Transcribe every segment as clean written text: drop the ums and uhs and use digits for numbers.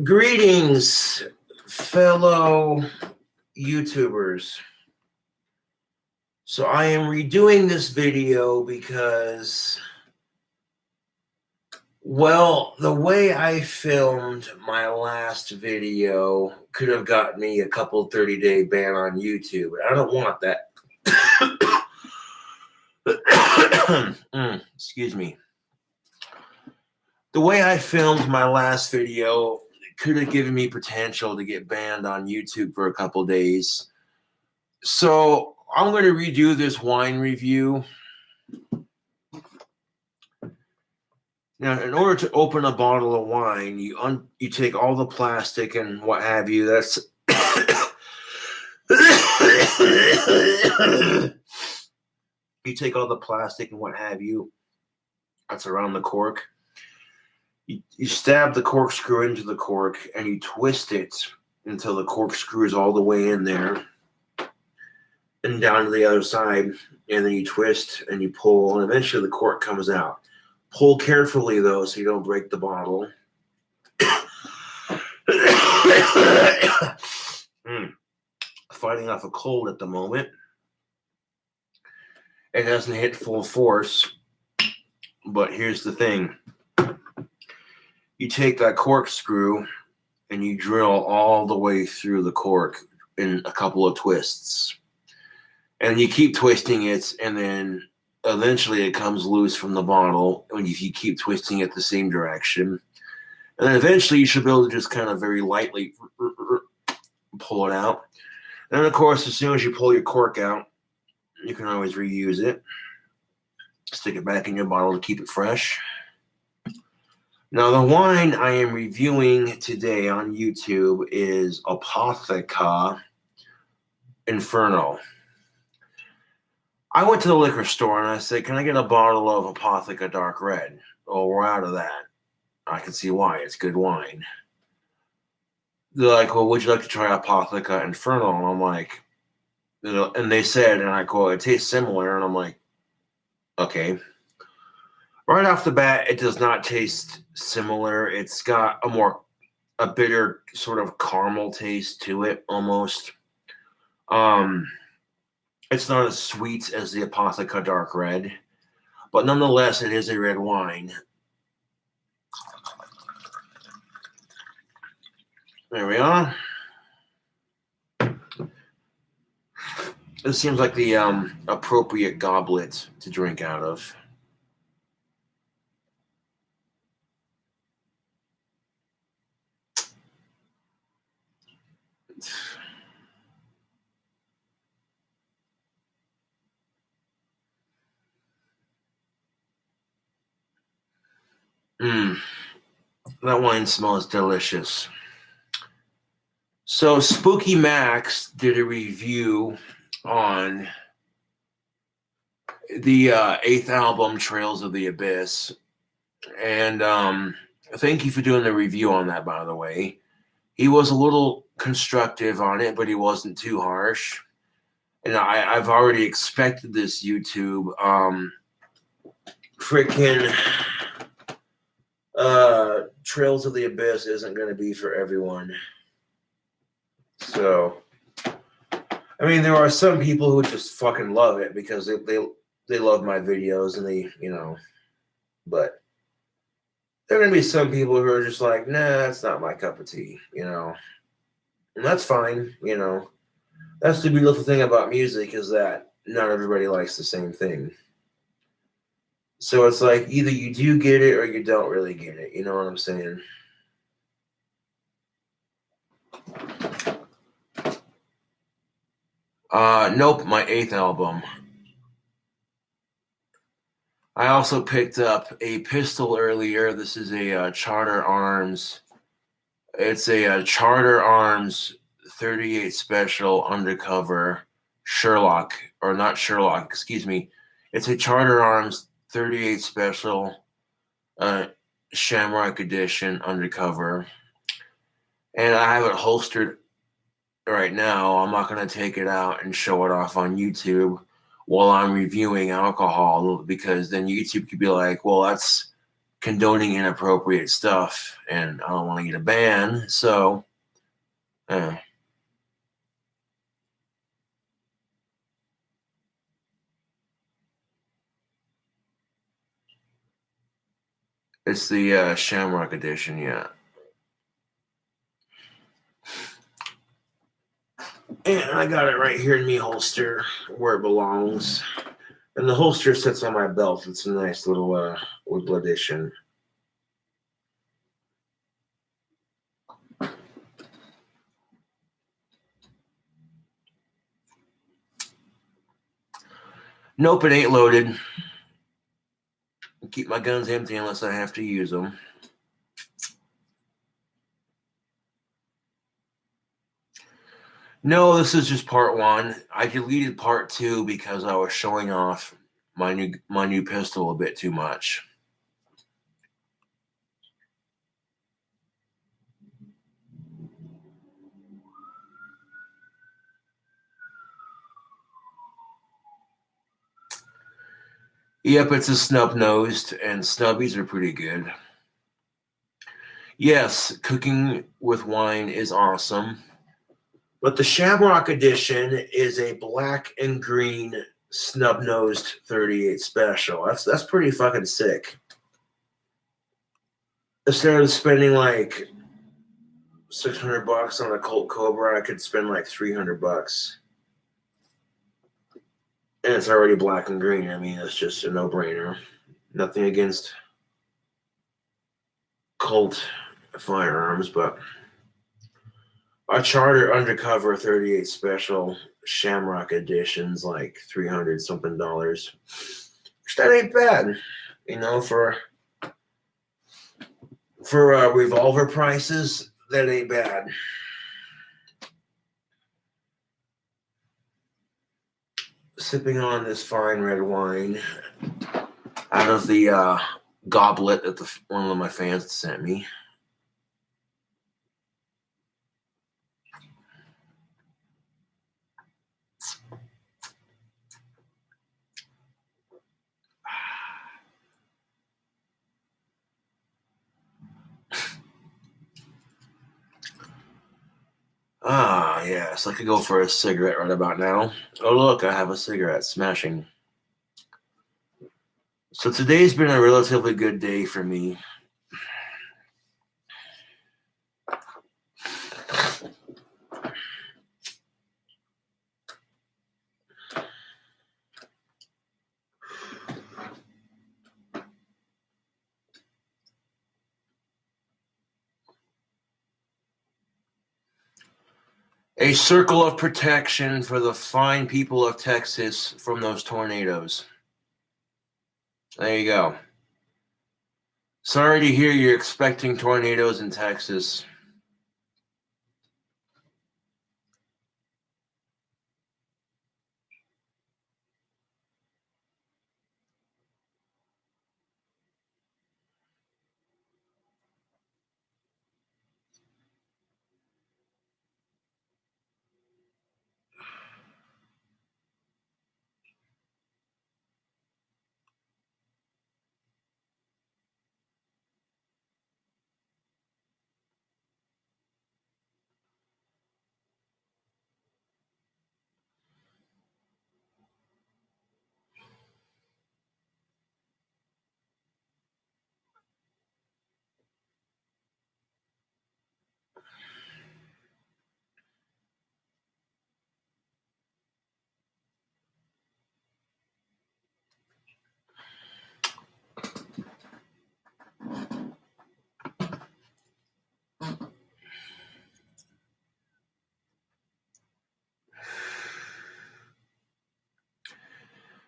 Greetings, fellow YouTubers. So I am redoing this video because, well, the way I filmed my last video could have got me a couple 30-day ban on YouTube. I don't want that. Excuse me. The way I filmed my last video could have given me potential to get banned on YouTube for a couple days. So I'm going to redo this wine review. Now, in order to open a bottle of wine, you take all the plastic and what have you. That's you take all the plastic and what have you. That's around the cork. You stab the corkscrew into the cork and you twist it until the corkscrew is all the way in there and down to the other side. And then you twist and you pull, and eventually the cork comes out. Pull carefully, though, so you don't break the bottle. Fighting off a cold at the moment. It doesn't hit full force, but here's the thing. You take that corkscrew and you drill all the way through the cork in a couple of twists. And you keep twisting it, and then eventually it comes loose from the bottle when you keep twisting it the same direction. And then eventually you should be able to just kind of very lightly pull it out. And then, of course, as soon as you pull your cork out, you can always reuse it. Stick it back in your bottle to keep it fresh. Now, the wine I am reviewing today on YouTube is Apotheca Inferno. I went to the liquor store and I said, can I get a bottle of Apotheca Dark Red? Oh, we're out of that. I can see why. It's good wine. They're like, well, would you like to try Apotheca Inferno? And I'm like, and they said, and I go, it tastes similar. And I'm like, okay. Right off the bat, it does not taste similar. It's got a bitter sort of caramel taste to it, almost. It's not as sweet as the Apotheca Dark Red, but nonetheless, it is a red wine. There we are. This seems like the appropriate goblet to drink out of. That wine smells delicious. So Spooky Max did a review on the 8th album, Trails of the Abyss. And thank you for doing the review on that, by the way. He was a little constructive on it, but he wasn't too harsh. And I've already expected this YouTube. Trails of the Abyss isn't going to be for everyone. So, I mean, there are some people who just fucking love it because they love my videos and they, but there are going to be some people who are just like, nah, it's not my cup of tea, and that's fine, That's the beautiful thing about music is that not everybody likes the same thing. So it's like either you do get it or you don't really get it. You know what I'm saying? Nope, my 8th album. I also picked up a pistol earlier. This is a Charter Arms. It's a Charter Arms 38 Special Undercover Sherlock, or not Sherlock, excuse me. It's a Charter Arms 38 Special Shamrock Edition Undercover. And I have it holstered right now. I'm not going to take it out and show it off on YouTube while I'm reviewing alcohol, because then YouTube could be like, well, that's condoning inappropriate stuff, and I don't want to get a ban, so it's the Shamrock edition, yeah. And I got it right here in my holster where it belongs. And the holster sits on my belt. It's a nice little wood edition. Nope, it ain't loaded. I keep my guns empty unless I have to use them. No, this is just part one. I deleted part two because I was showing off my new pistol a bit too much. Yep, it's a snub-nosed, and snubbies are pretty good. Yes, cooking with wine is awesome. But the Shamrock edition is a black and green snub-nosed 38 special. That's pretty fucking sick. Instead of spending like $600 on a Colt Cobra, I could spend like $300. And it's already black and green. I mean, it's just a no-brainer. Nothing against Colt firearms, but a Charter Undercover 38 Special Shamrock Edition's like $300-something. Which that ain't bad, you know, for revolver prices. That ain't bad. Sipping on this fine red wine out of the goblet that one of my fans sent me. Ah, yes, I could go for a cigarette right about now. Oh, look, I have a cigarette. Smashing. So today's been a relatively good day for me. A circle of protection for the fine people of Texas from those tornadoes. There you go. Sorry to hear you're expecting tornadoes in Texas.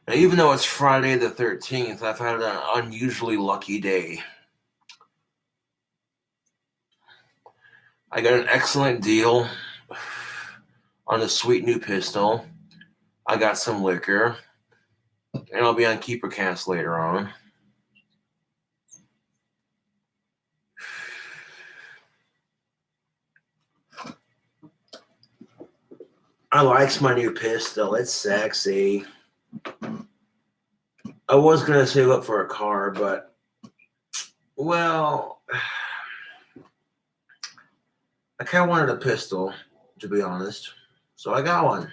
Now, even though it's Friday the 13th, I've had an unusually lucky day. I got an excellent deal on a sweet new pistol. I got some liquor, and I'll be on KeeperCast later on. I likes my new pistol. It's sexy. I was going to save up for a car, but Well, I kind of wanted a pistol, to be honest. So I got one.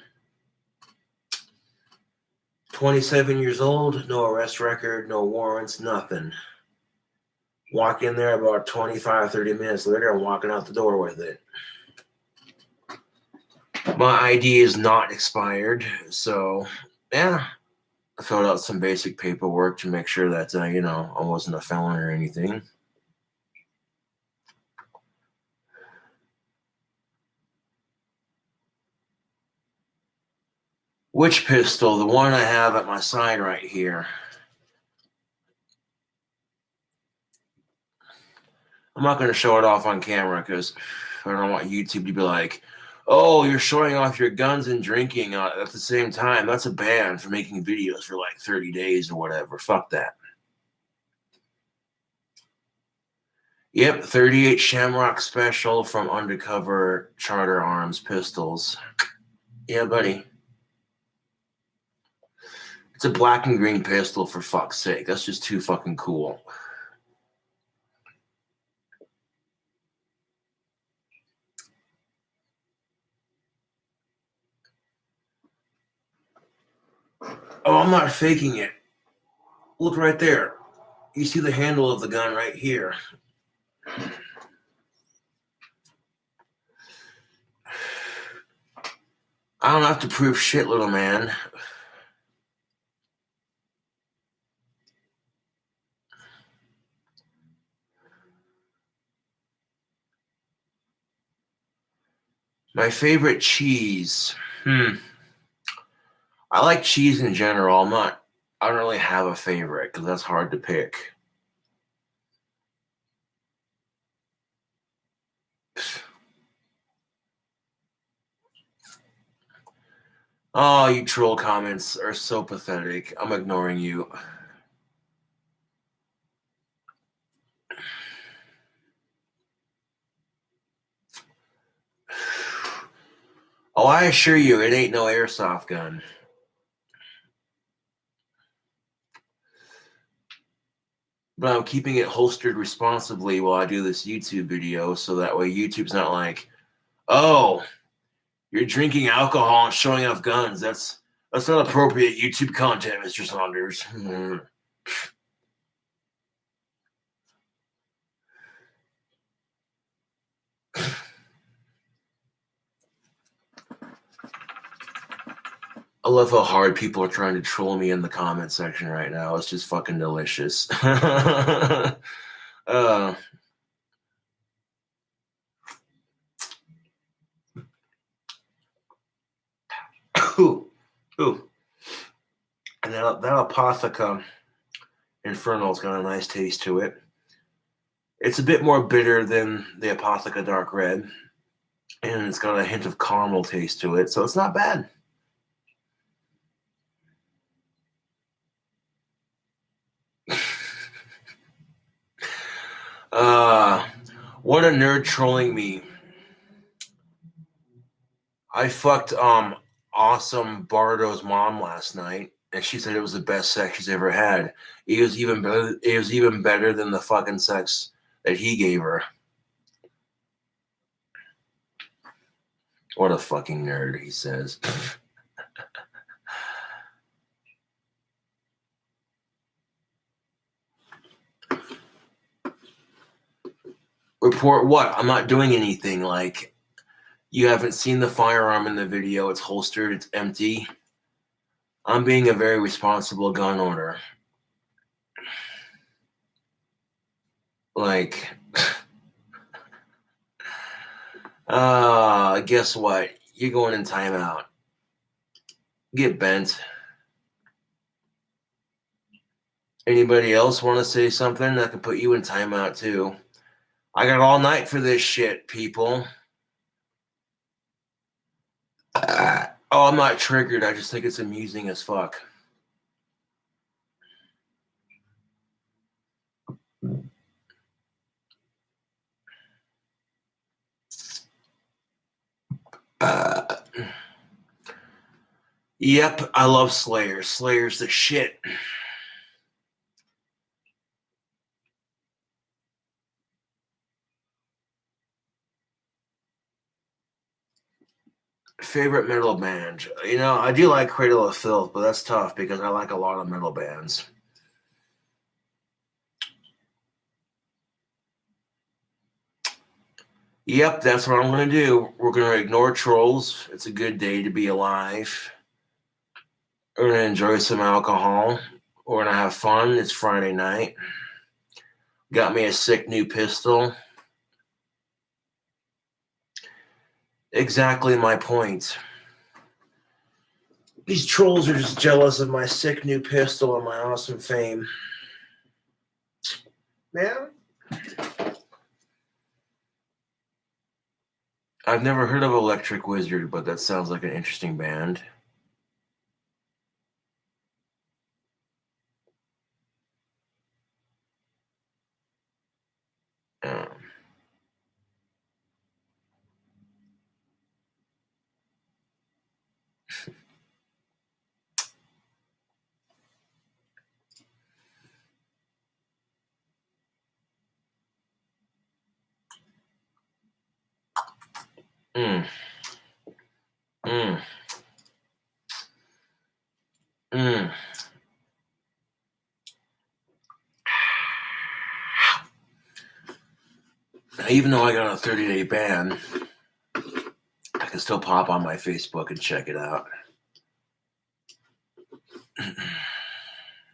27 years old, no arrest record, no warrants, nothing. Walk in there about 25, 30 minutes later, I'm walking out the door with it. My ID is not expired, so yeah. I filled out some basic paperwork to make sure that, I wasn't a felon or anything. Which pistol? The one I have at my side right here. I'm not going to show it off on camera because I don't want YouTube to be like, oh, you're showing off your guns and drinking at the same time. That's a ban for making videos for like 30 days or whatever. Fuck that. Yep, 38 Shamrock Special from Undercover Charter Arms Pistols. Yeah, buddy. It's a black and green pistol, for fuck's sake. That's just too fucking cool. Oh, I'm not faking it. Look right there. You see the handle of the gun right here. I don't have to prove shit, little man. My favorite cheese. I like cheese in general. I don't really have a favorite because that's hard to pick. Oh, you troll comments are so pathetic. I'm ignoring you. Oh, I assure you, it ain't no airsoft gun. But I'm keeping it holstered responsibly while I do this YouTube video, so that way YouTube's not like, oh, you're drinking alcohol and showing off guns. That's not appropriate YouTube content, Mr. Saunders. I love how hard people are trying to troll me in the comment section right now. It's just fucking delicious. Ooh, ooh. And that Apotheca Infernal's got a nice taste to it. It's a bit more bitter than the Apotheca Dark Red, and it's got a hint of caramel taste to it, so it's not bad. What a nerd trolling me. I fucked awesome Bardo's mom last night, and she said it was the best sex she's ever had. It was even better than the fucking sex that he gave her. What a fucking nerd, he says. Report what? I'm not doing anything. Like, you haven't seen the firearm in the video. It's holstered. It's empty. I'm being a very responsible gun owner. Like, guess what? You're going in timeout. Get bent. Anybody else want to say something that could put you in timeout too? I got all night for this shit, people. Oh, I'm not triggered. I just think it's amusing as fuck. Yep, I love Slayer. Slayer's the shit. Favorite metal band? You know, I do like Cradle of Filth, but that's tough because I like a lot of metal bands. Yep, that's what I'm going to do. We're going to ignore trolls. It's a good day to be alive. We're going to enjoy some alcohol. We're going to have fun. It's Friday night. Got me a sick new pistol. Exactly my point. These trolls are just jealous of my sick new pistol and my awesome fame. Man. I've never heard of Electric Wizard, but that sounds like an interesting band. Um, mm, mm, mm. Even though I got a 30-day ban, I can still pop on my Facebook and check it out.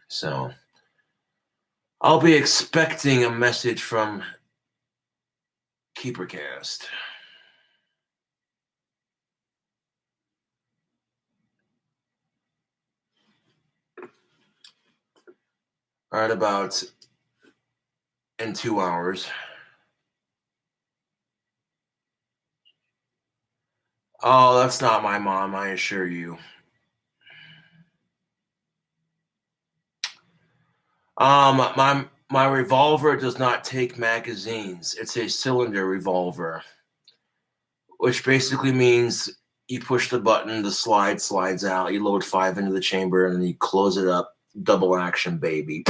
So I'll be expecting a message from KeeperCast. Right about in 2 hours. Oh, that's not my mom, I assure you. My revolver does not take magazines. It's a cylinder revolver, which basically means you push the button, the slide slides out, you load 5 into the chamber, and then you close it up. Double action, baby.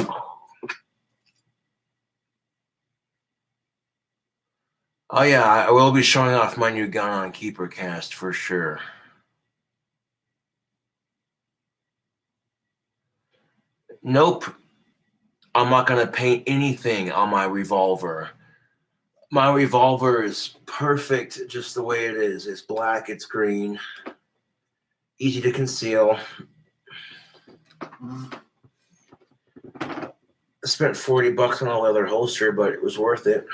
Oh yeah, I will be showing off my new gun on KeeperCast for sure. Nope. I'm not going to paint anything on my revolver. My revolver is perfect just the way it is. It's black, it's green, easy to conceal. I spent $40 on a leather holster, but it was worth it.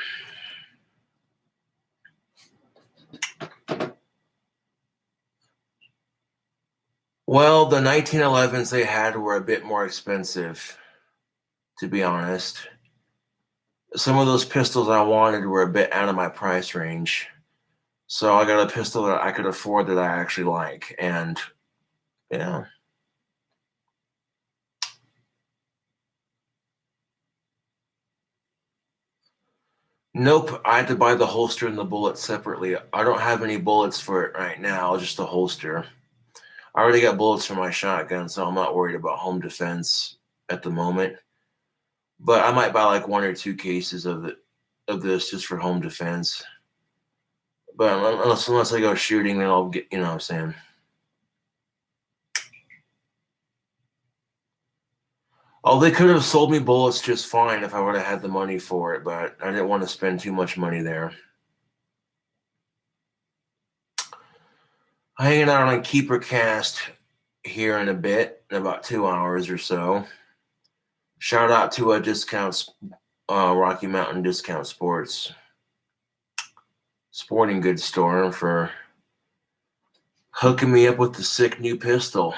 Well, the 1911s they had were a bit more expensive, to be honest. Some of those pistols I wanted were a bit out of my price range. So I got a pistol that I could afford that I actually like. And, yeah. Nope, I had to buy the holster and the bullets separately. I don't have any bullets for it right now, just a holster. I already got bullets for my shotgun, so I'm not worried about home defense at the moment. But I might buy like 1 or 2 cases of this just for home defense. But unless I go shooting, then I'll get, you know what I'm saying. Oh, they could have sold me bullets just fine if I would have had the money for it, but I didn't want to spend too much money there. Hanging out on KeeperCast here in a bit, in about 2 hours or so. Shout out to a Rocky Mountain Discount Sporting Goods store for hooking me up with the sick new pistol.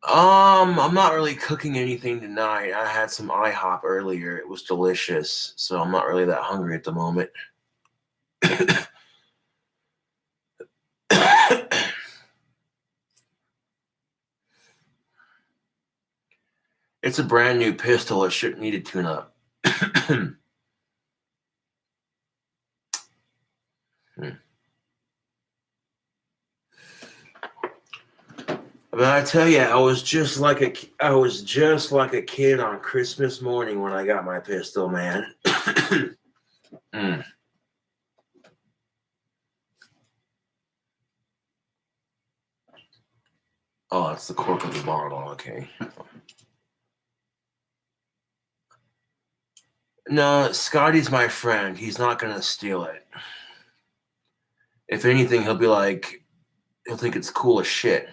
I'm not really cooking anything tonight. I had some IHOP earlier. It was delicious, so I'm not really that hungry at the moment. It's a brand new pistol. It shouldn't need a tune-up. But I tell you, I was just like a kid on Christmas morning when I got my pistol, man. Oh, it's the cork of the bottle. Okay. No, Scotty's my friend. He's not going to steal it. If anything, he'll be like, he'll think it's cool as shit.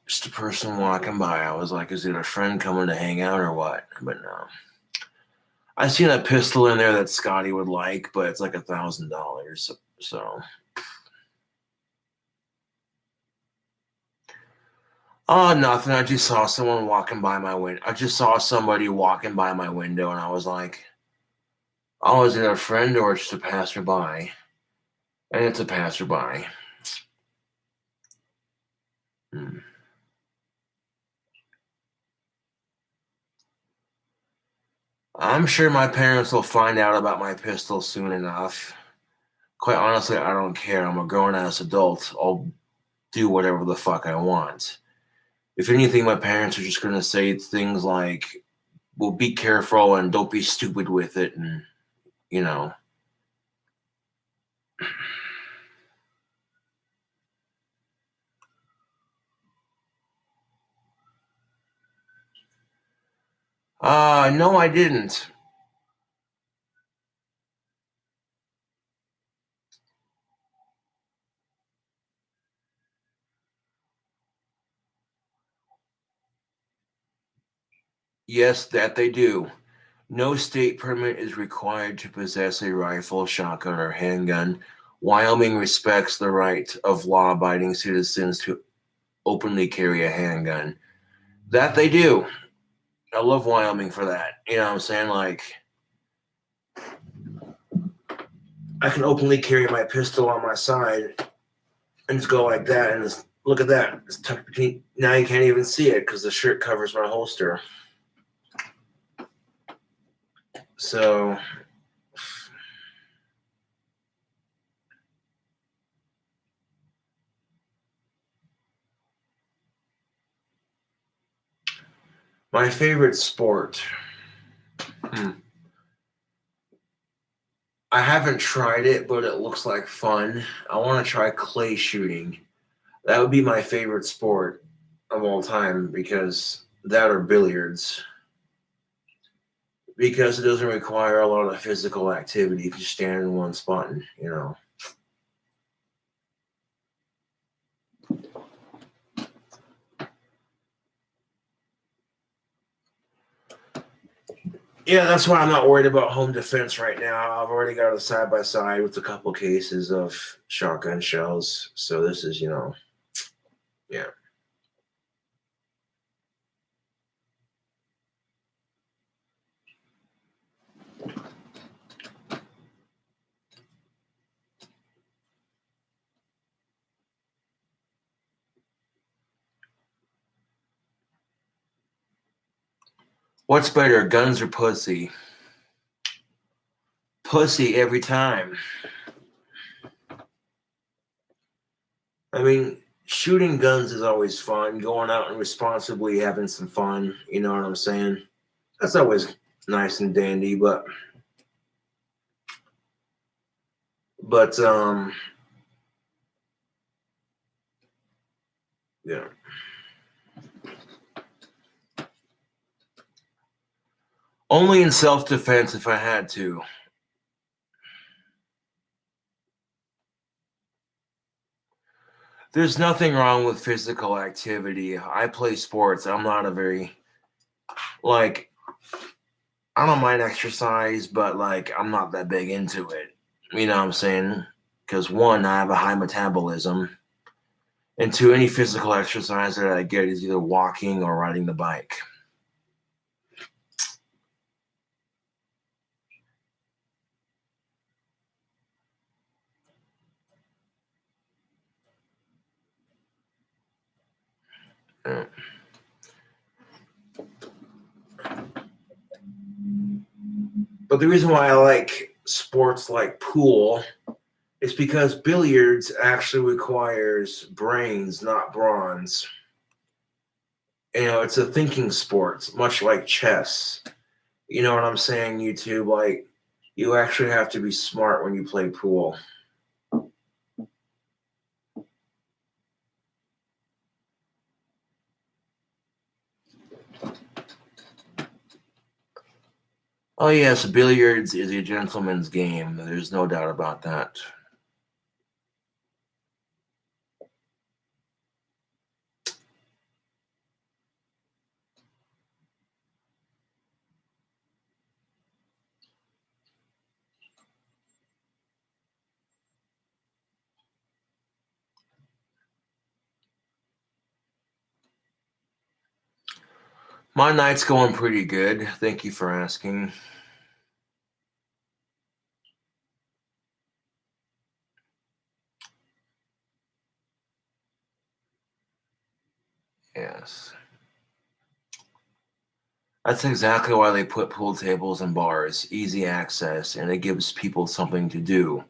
Just a person walking by. I was like, is it a friend coming to hang out or what? But no. I seen a pistol in there that Scotty would like, but it's like $1,000. So. Oh, nothing. I just saw someone walking by my window. I just saw somebody walking by my window, and I was like, oh, is it a friend or just a passerby? And it's a passerby. Hmm. I'm sure my parents will find out about my pistol soon enough. Quite honestly, I don't care. I'm a grown-ass adult. I'll do whatever the fuck I want. If anything, my parents are just going to say things like, well, be careful and don't be stupid with it. And, you know. No, I didn't. Yes, that they do. No state permit is required to possess a rifle, shotgun, or handgun. Wyoming respects the right of law abiding citizens to openly carry a handgun. That they do. I love Wyoming for that. You know what I'm saying? Like, I can openly carry my pistol on my side and just go like that. And just, look at that. It's tucked between. Now you can't even see it because the shirt covers my holster. So. My favorite sport. I haven't tried it, but it looks like fun. I want to try clay shooting. That would be my favorite sport of all time because that or billiards. Because it doesn't require a lot of physical activity if you stand in one spot and, you know. Yeah, that's why I'm not worried about home defense right now. I've already got a side by side with a couple cases of shotgun shells. So this is, you know, yeah. What's better, guns or pussy? Pussy every time. I mean, shooting guns is always fun. Going out and responsibly having some fun. You know what I'm saying? That's always nice and dandy. But yeah. Only in self-defense if I had to. There's nothing wrong with physical activity. I play sports. I'm not a very like I don't mind exercise, but like I'm not that big into it. You know what I'm saying? Because one, I have a high metabolism, and two, any physical exercise that I get is either walking or riding the bike. Yeah. But the reason why I like sports like pool is because billiards actually requires brains, not bronze. You know, it's a thinking sport, much like chess. You know what I'm saying, YouTube? Like, you actually have to be smart when you play pool. Oh, yes, billiards is a gentleman's game. There's no doubt about that. My night's going pretty good. Thank you for asking. Yes. That's exactly why they put pool tables in bars, easy access, and it gives people something to do.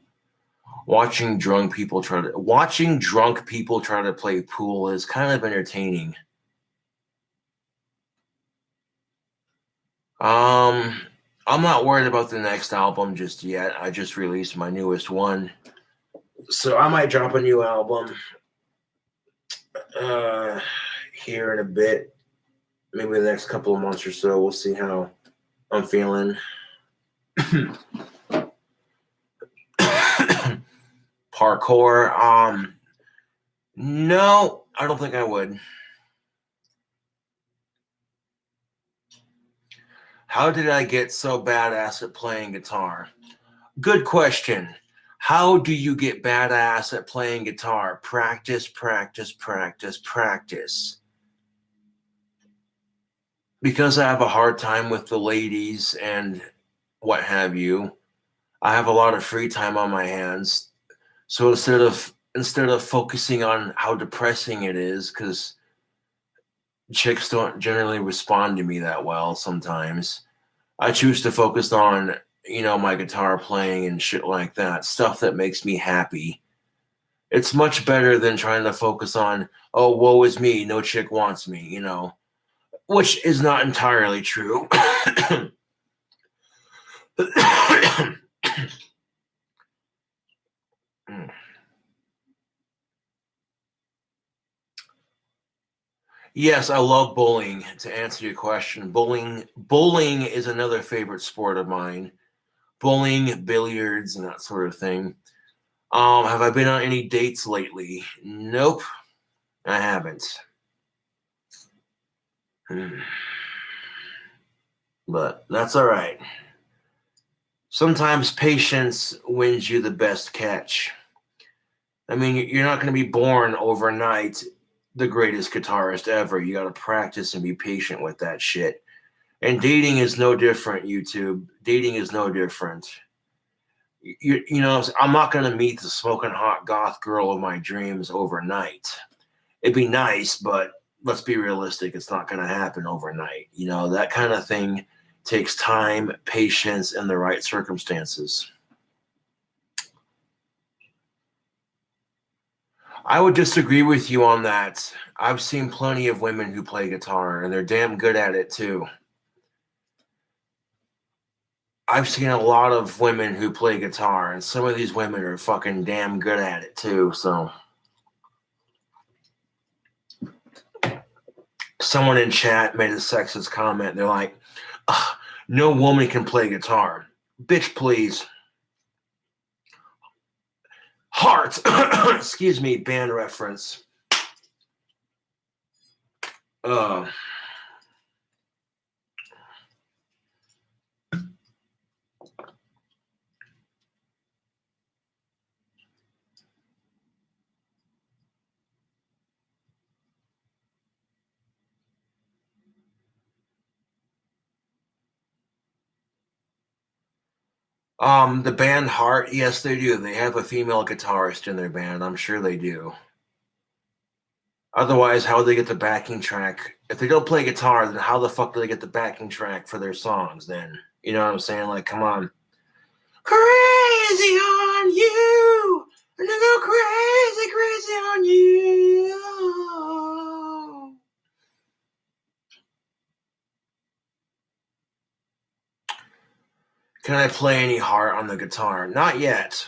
Watching drunk people try to play pool is kind of entertaining. Um, I'm not worried about the next album just yet. I just released my newest one, so I might drop a new album uh, here in a bit, maybe the next couple of months or so. We'll see how I'm feeling. Parkour. No, I don't think I would. How did I get so badass at playing guitar? Good question. How do you get badass at playing guitar? Practice, practice, practice, practice. Because I have a hard time with the ladies and what have you, I have a lot of free time on my hands. So instead of focusing on how depressing it is, because chicks don't generally respond to me that well sometimes, I choose to focus on, my guitar playing and shit like that, stuff that makes me happy. It's much better than trying to focus on, oh, woe is me, no chick wants me, which is not entirely true. Yes, I love bowling. To answer your question, bowling is another favorite sport of mine. Bowling, billiards, and that sort of thing. Have I been on any dates lately? Nope, I haven't. But that's all right. Sometimes patience wins you the best catch. I mean, you're not going to be born overnight the greatest guitarist ever. You got to practice and be patient with that shit. And dating is no different, YouTube. Dating is no different. I'm not going to meet the smoking hot goth girl of my dreams overnight. It'd be nice, but let's be realistic. It's not going to happen overnight. That kind of thing takes time, patience, and the right circumstances. I would disagree with you on that. I've seen plenty of women who play guitar, and they're damn good at it too. I've seen a lot of women who play guitar, and some of these women are fucking damn good at it too. So, someone in chat made a sexist comment. They're like, no woman can play guitar. Bitch, please. Heart. Excuse me, band reference. Uh, the band Heart, yes, they do. They have a female guitarist in their band. I'm sure they do. Otherwise, how would they get the backing track? If they don't play guitar, then how the fuck do they get the backing track for their songs then? You know what I'm saying? Like, come on. Crazy on you! And I go crazy, crazy on you! Can I play any heart on the guitar? Not yet.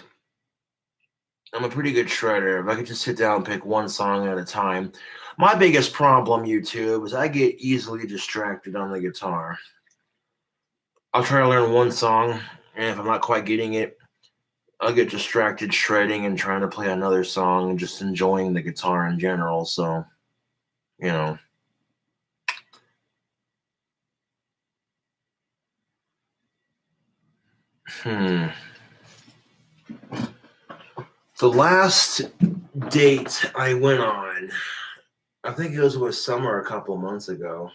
I'm a pretty good shredder. If I could just sit down and pick one song at a time. My biggest problem, YouTube, is I get easily distracted on the guitar. I'll try to learn one song, and if I'm not quite getting it, I'll get distracted shredding and trying to play another song and just enjoying the guitar in general. So, you know. The last date I went on, I think it was with Summer a couple months ago.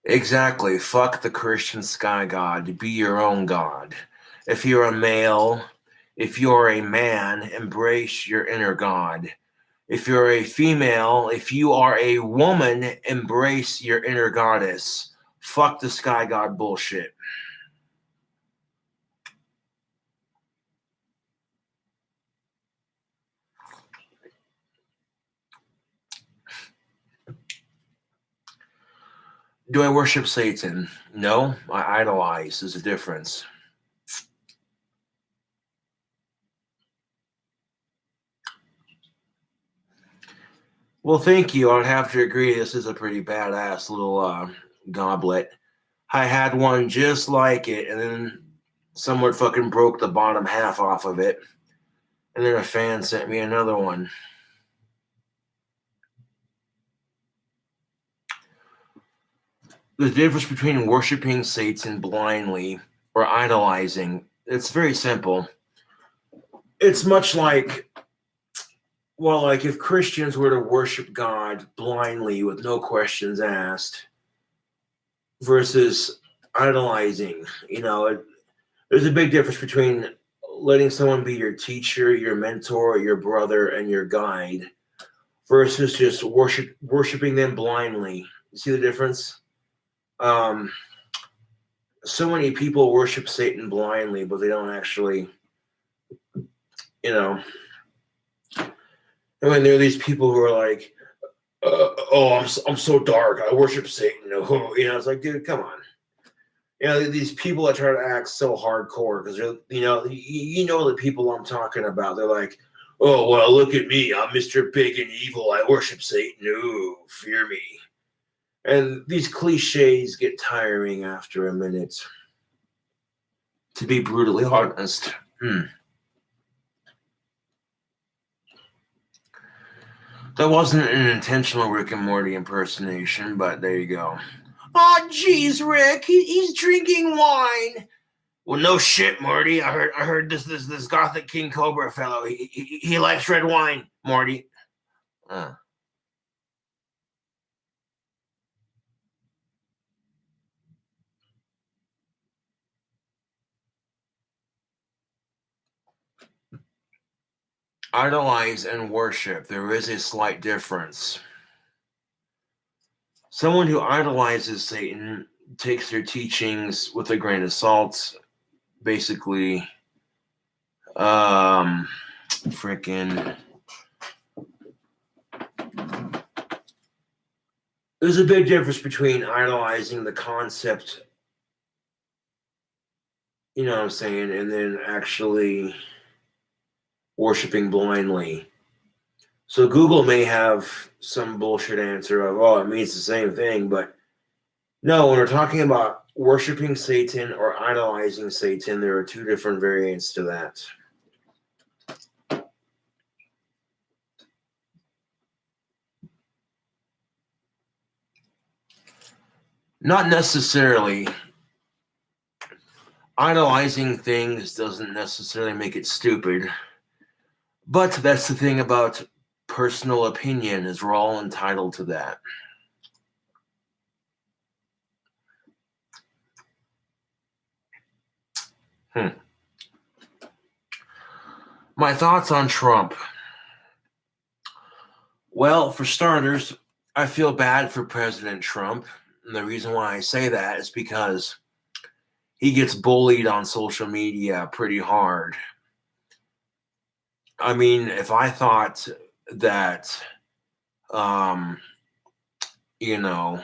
Exactly. Fuck the Christian sky god. Be your own god. If you're a male, if you're a man, embrace your inner god. If you're a female, if you are a woman, embrace your inner goddess. Fuck the sky god bullshit. Do I worship Satan? No, I idolize. There's a difference. Well, thank you. I would have to agree. This is a pretty badass little goblet. I had one just like it, and then someone fucking broke the bottom half off of it. And then a fan sent me another one. The difference between worshiping Satan blindly or idolizing, it's very simple. It's much like, well, like if Christians were to worship God blindly with no questions asked versus idolizing, there's a big difference between letting someone be your teacher, your mentor, your brother, and your guide versus just worshiping them blindly. You see the difference? So many people worship Satan blindly, but they don't actually, I mean, there are these people who are like, I'm so dark. I worship Satan. It's like, dude, come on. These people that try to act so hardcore because they're, the people I'm talking about. They're like, oh, well, look at me. I'm Mr. Big and Evil. I worship Satan. Ooh, fear me. And these cliches get tiring after a minute, to be brutally honest. That wasn't an intentional Rick and Morty impersonation, but there you go. Oh, geez, Rick, he's drinking wine. Well, no shit, Morty. I heard this gothic King Cobra fellow. He likes red wine, Morty. Idolize and worship. There is a slight difference. Someone who idolizes Satan takes their teachings with a grain of salt. Basically, freaking. There's a big difference between idolizing the concept, you know what I'm saying, and then actually worshiping blindly. So Google may have some bullshit answer of, oh, it means the same thing, but no, when we're talking about worshiping Satan or idolizing Satan, there are two different variants to that. Not necessarily. Idolizing things doesn't necessarily make it stupid. But that's the thing about personal opinion, is we're all entitled to that. My thoughts on Trump. Well, for starters, I feel bad for President Trump. And the reason why I say that is because he gets bullied on social media pretty hard. I mean, if I thought that, um, you know,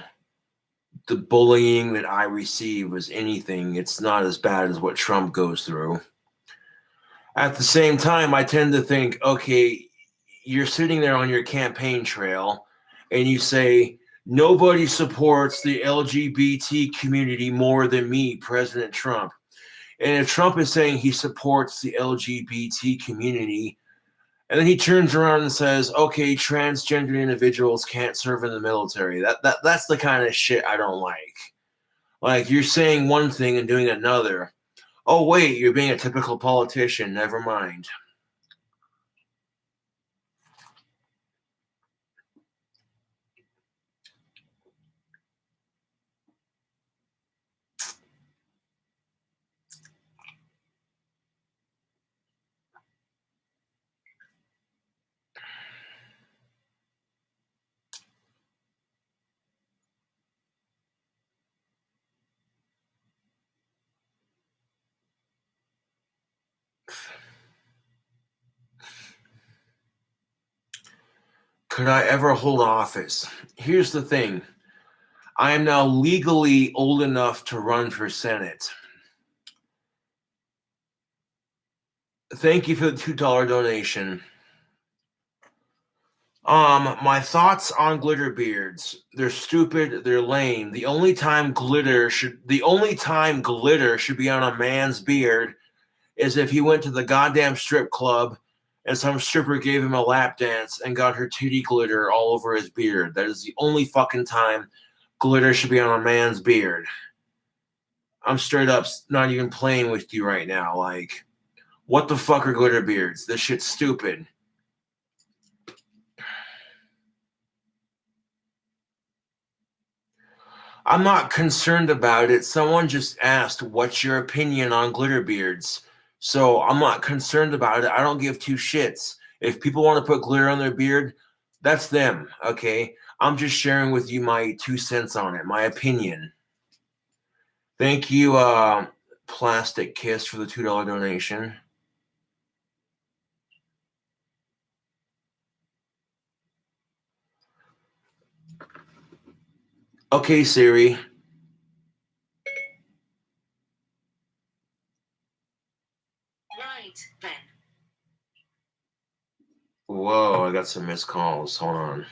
the bullying that I receive was anything, it's not as bad as what Trump goes through. At the same time, I tend to think, okay, you're sitting there on your campaign trail and you say, nobody supports the LGBT community more than me, President Trump. And if Trump is saying he supports the LGBT community, and then he turns around and says, okay, transgender individuals can't serve in the military. That's the kind of shit I don't like. Like, you're saying one thing and doing another. Oh, wait, you're being a typical politician. Never mind. Could I ever hold office? Here's the thing. I am now legally old enough to run for Senate. Thank you for the $2 donation. My thoughts on glitter beards. They're stupid, they're lame. The only time glitter should be on a man's beard is if he went to the goddamn strip club and some stripper gave him a lap dance and got her titty glitter all over his beard. That is the only fucking time glitter should be on a man's beard. I'm straight up not even playing with you right now. Like, what the fuck are glitter beards? This shit's stupid. I'm not concerned about it. Someone just asked, what's your opinion on glitter beards? So I'm not concerned about it. I don't give two shits. If people want to put glitter on their beard, that's them, okay? I'm just sharing with you my 2 cents on it, my opinion. Thank you, Plastic Kiss, for the $2 donation. Okay, Siri. Right, then. Whoa, I got some missed calls. Hold on.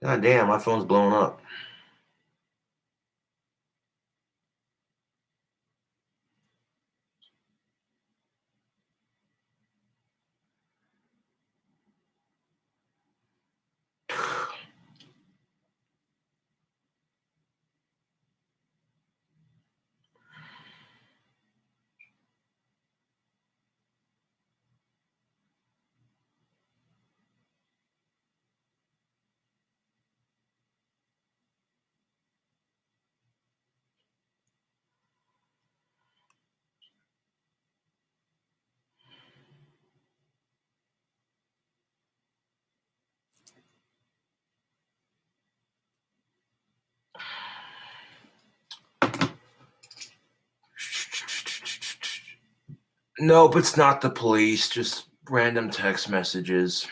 God damn, my phone's blowing up. Nope, it's not the police, just random text messages.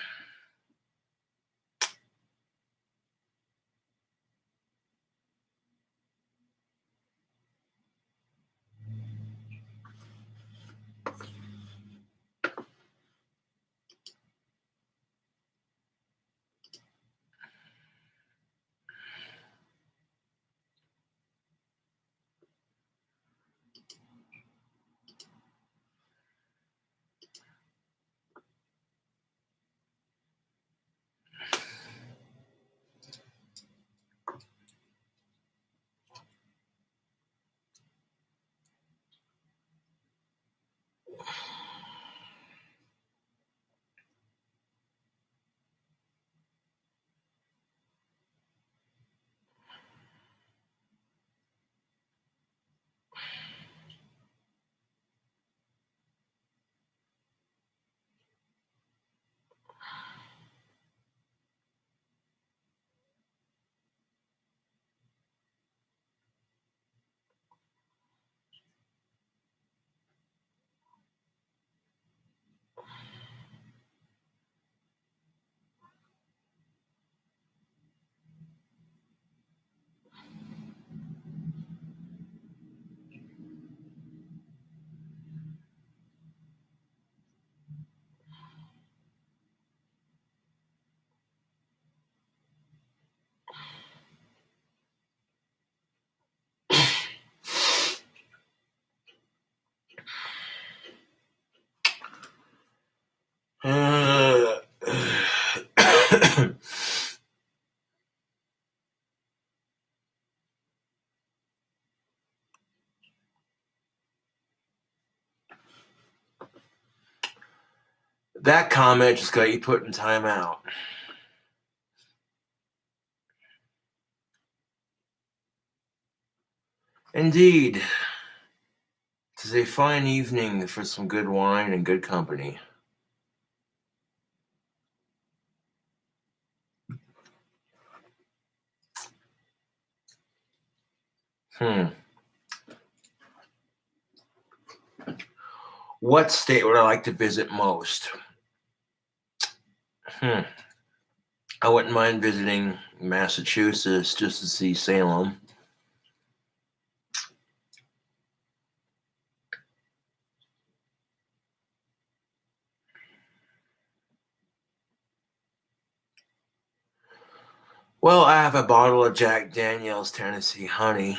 That comment just got you put in timeout. Indeed. 'Tis a fine evening for some good wine and good company. What state would I like to visit most? I wouldn't mind visiting Massachusetts just to see Salem. Well, I have a bottle of Jack Daniel's Tennessee Honey.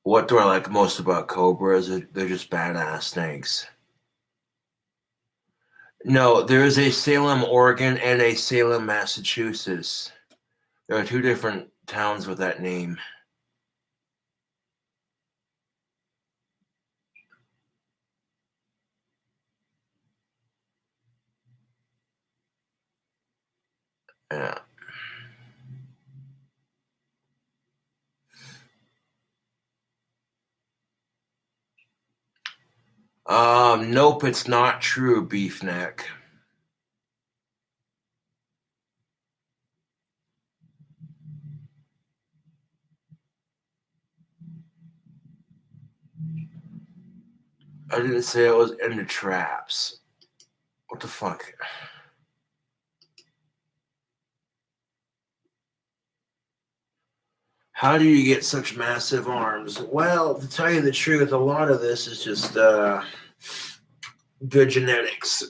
What do I like most about cobras? They're just badass snakes. No, there is a Salem, Oregon, and a Salem, Massachusetts. There are two different towns with that name. Yeah. Nope, it's not true, beef neck. I didn't say I was into traps. What the fuck? How do you get such massive arms? Well, to tell you the truth, a lot of this is just good genetics.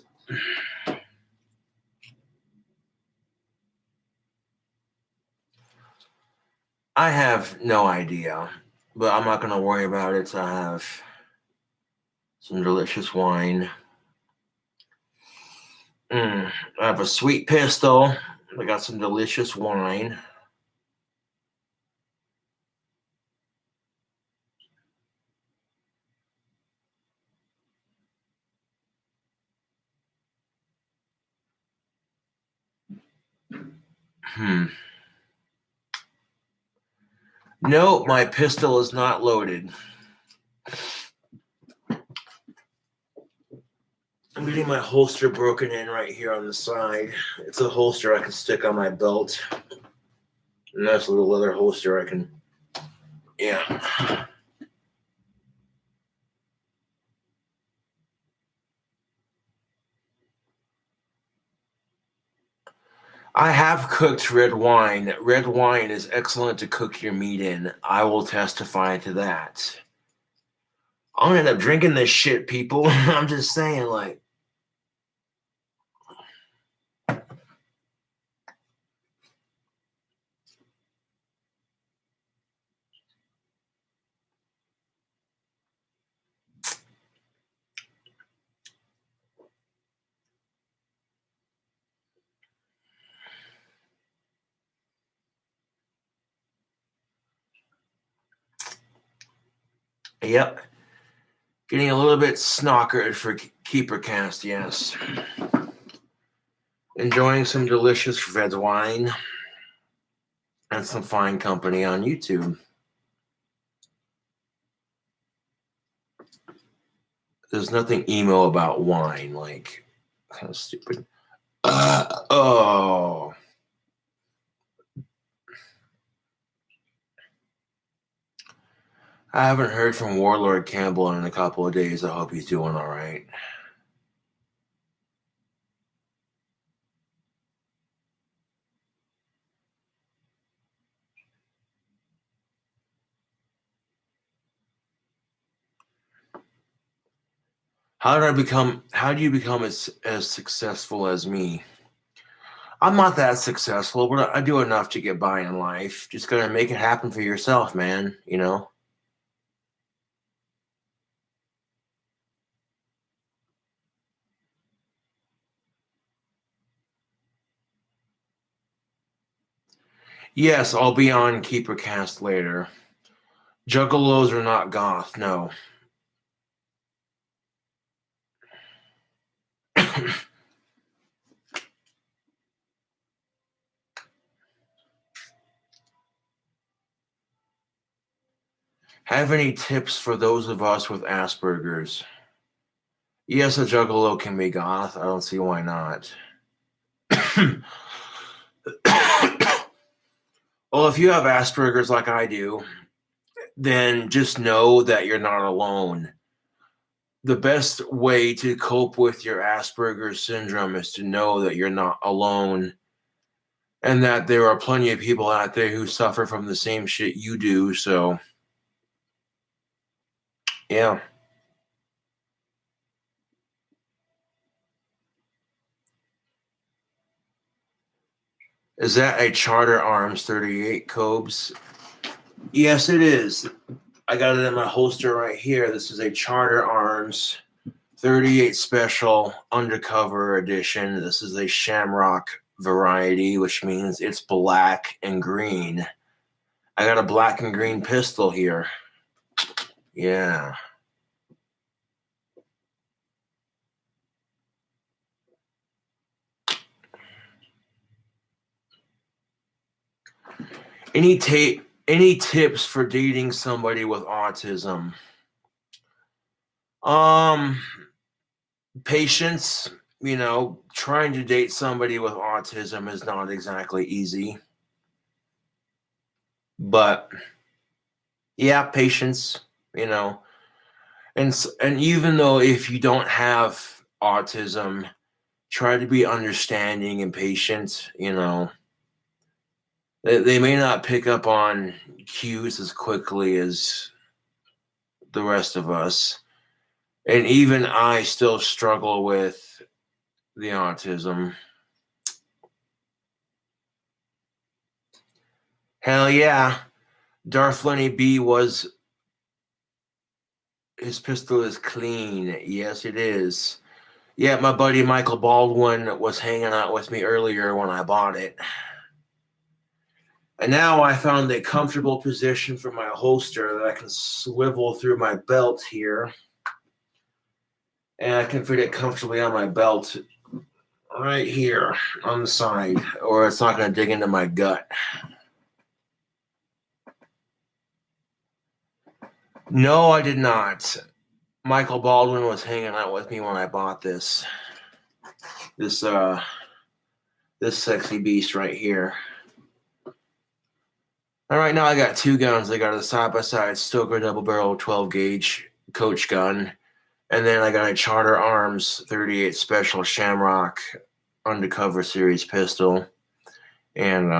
I have no idea, but I'm not going to worry about it. I have some delicious wine. I have a sweet pistol. I got some delicious wine. No, my pistol is not loaded. I'm getting my holster broken in right here on the side. It's a holster I can stick on my belt. A nice little leather holster I can, yeah. I have cooked red wine. Red wine is excellent to cook your meat in. I will testify to that. I'll end up drinking this shit, people. I'm just saying, like, yep. Getting a little bit snockered for Keeper Cast, yes. Enjoying some delicious red wine and some fine company on YouTube. There's nothing emo about wine, like, kind of stupid. Oh. I haven't heard from Warlord Campbell in a couple of days. I hope he's doing all right. How do you become as successful as me? I'm not that successful, but I do enough to get by in life. Just gotta make it happen for yourself, man, you know? Yes, I'll be on KeeperCast later. Juggalos are not goth, no. Have any tips for those of us with Asperger's? Yes, a juggalo can be goth. I don't see why not. Well, if you have Asperger's like I do, then just know that you're not alone. The best way to cope with your Asperger's syndrome is to know that you're not alone and that there are plenty of people out there who suffer from the same shit you do. So, yeah. Is that a Charter Arms 38 Cobes? Yes, it is. I got it in my holster right here. This is a Charter Arms 38 Special Undercover Edition. This is a Shamrock variety, which means it's black and green. I got a black and green pistol here. Yeah. Any tips for dating somebody with autism? Um, Patience. Trying to date somebody with autism is not exactly easy. But yeah, patience, and even though if you don't have autism, try to be understanding and patient. They may not pick up on cues as quickly as the rest of us. And even I still struggle with the autism. Hell yeah. Darth Lenny B was, his pistol is clean. Yes, it is. Yeah, my buddy Michael Baldwin was hanging out with me earlier when I bought it. And now I found a comfortable position for my holster that I can swivel through my belt here. And I can fit it comfortably on my belt right here on the side, or it's not going to dig into my gut. No, I did not. Michael Baldwin was hanging out with me when I bought this sexy beast right here. All right, now I got two guns. I got a side-by-side Stoker double barrel 12 gauge coach gun, and then I got a Charter Arms 38 Special Shamrock Undercover Series pistol, and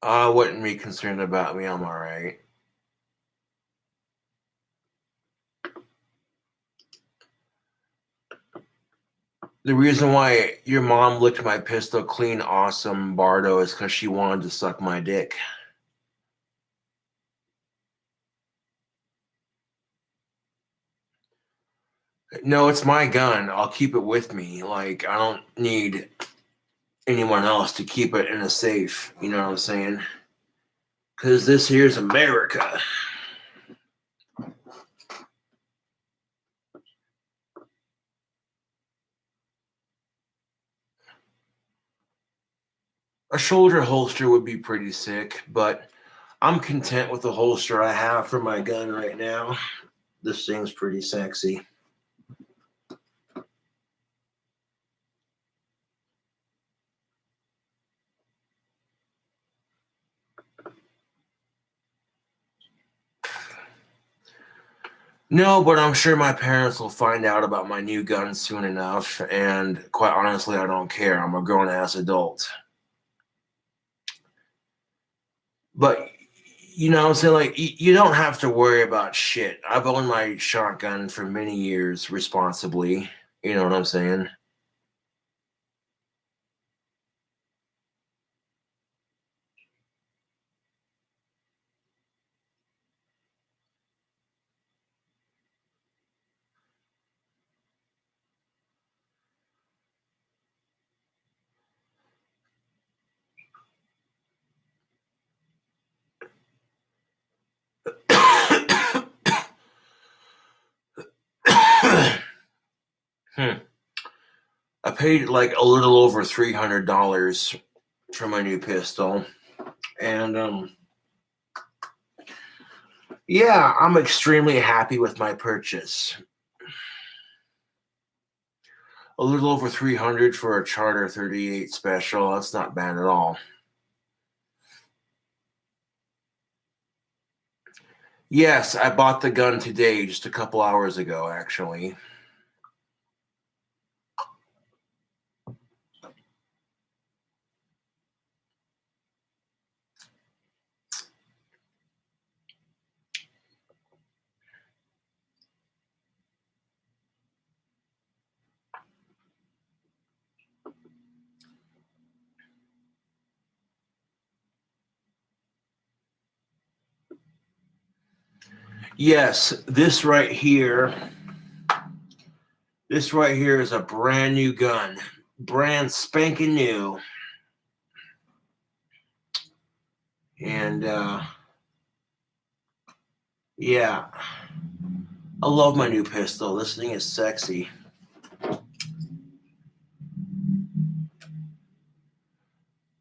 I wouldn't be concerned about me. I'm all right. The reason why your mom licked my pistol clean, awesome, Bardo, is because she wanted to suck my dick. No, it's my gun. I'll keep it with me. Like, I don't need anyone else to keep it in a safe. You know what I'm saying? Because this here's America. A shoulder holster would be pretty sick, but I'm content with the holster I have for my gun right now. This thing's pretty sexy. No, but I'm sure my parents will find out about my new gun soon enough, and quite honestly, I don't care. I'm a grown-ass adult. But, I'm saying, like, you don't have to worry about shit. I've owned my shotgun for many years responsibly. You know what I'm saying? paid like a little over $300 for my new pistol. And yeah, I'm extremely happy with my purchase. A little over $300 for a Charter 38 Special. That's not bad at all. Yes, I bought the gun today, just a couple hours ago, actually. Yes, this right here is a brand new gun. Brand spanking new. And yeah, I love my new pistol. This thing is sexy.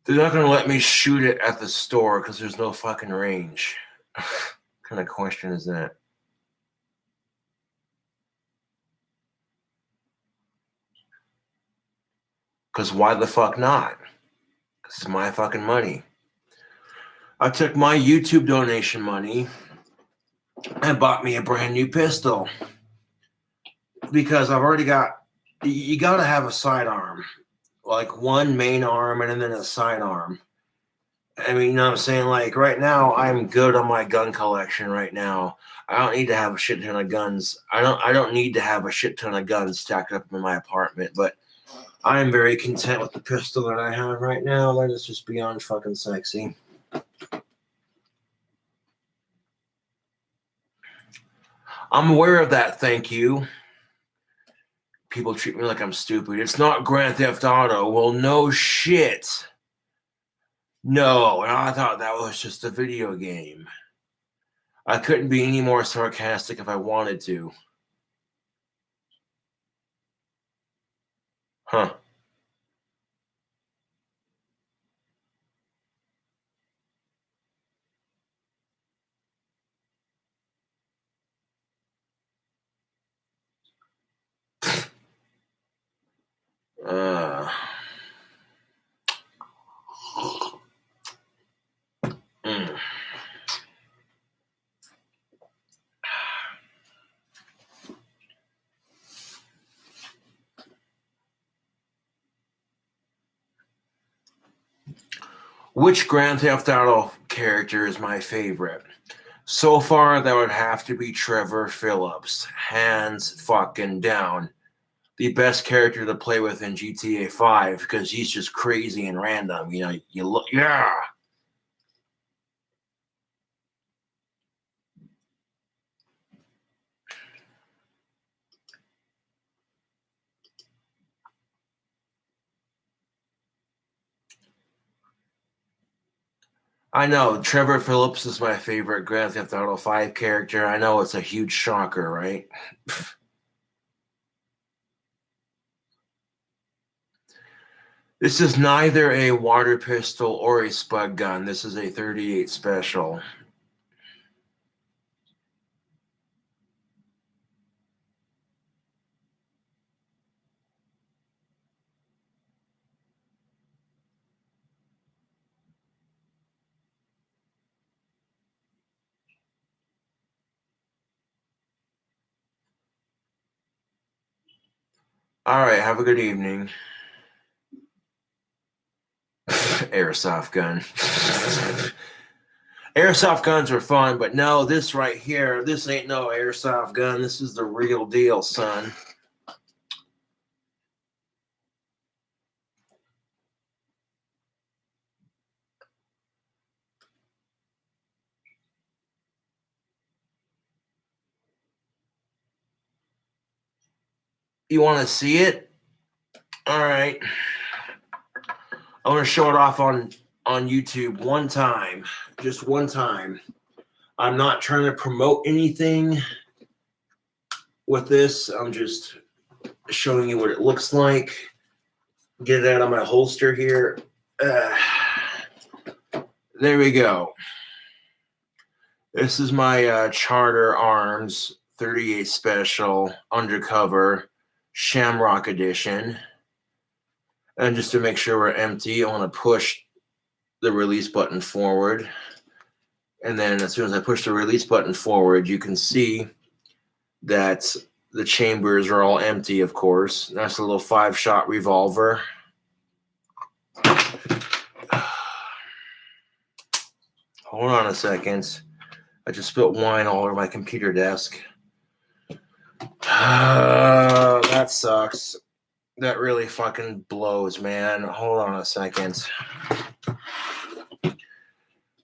They're not going to let me shoot it at the store because there's no fucking range. What kind of question is that? Because why the fuck not? Because it's my fucking money. I took my YouTube donation money and bought me a brand new pistol. Because I've already got, you got to have a sidearm. Like one main arm and then a sidearm. I mean, you know what I'm saying? Like right now, I'm good on my gun collection right now. I don't need to have a shit ton of guns. I don't need to have a shit ton of guns stacked up in my apartment, but I am very content with the pistol that I have right now. That is just beyond fucking sexy. I'm aware of that, thank you. People treat me like I'm stupid. It's not Grand Theft Auto. Well, no shit. No, and I thought that was just a video game. I couldn't be any more sarcastic if I wanted to. Huh. Mm. Which Grand Theft Auto character is my favorite? So far, that would have to be Trevor Phillips. Hands fucking down. The best character to play with in GTA 5 because he's just crazy and random. You know, you look, yeah. I know Trevor Phillips is my favorite Grand Theft Auto 5 character. I know it's a huge shocker, right? This is neither a water pistol or a spud gun. This is a 38 special. All right, have a good evening. Airsoft gun. Airsoft guns are fun, but no, this right here, this ain't no airsoft gun. This is the real deal, son. You want to see it? All right. I want to show it off on YouTube one time. Just one time. I'm not trying to promote anything with this. I'm just showing you what it looks like. get it out of my holster here. There we go. This is my Charter Arms 38 Special Undercover Shamrock Edition. And just to make sure we're empty, I want to push the release button forward. And then as soon as I push the release button forward, you can see that the chambers are all empty, of course. That's a little 5-shot revolver. Hold on a second. I just spilled wine all over my computer desk. That sucks. That really fucking blows, man. Hold on a second.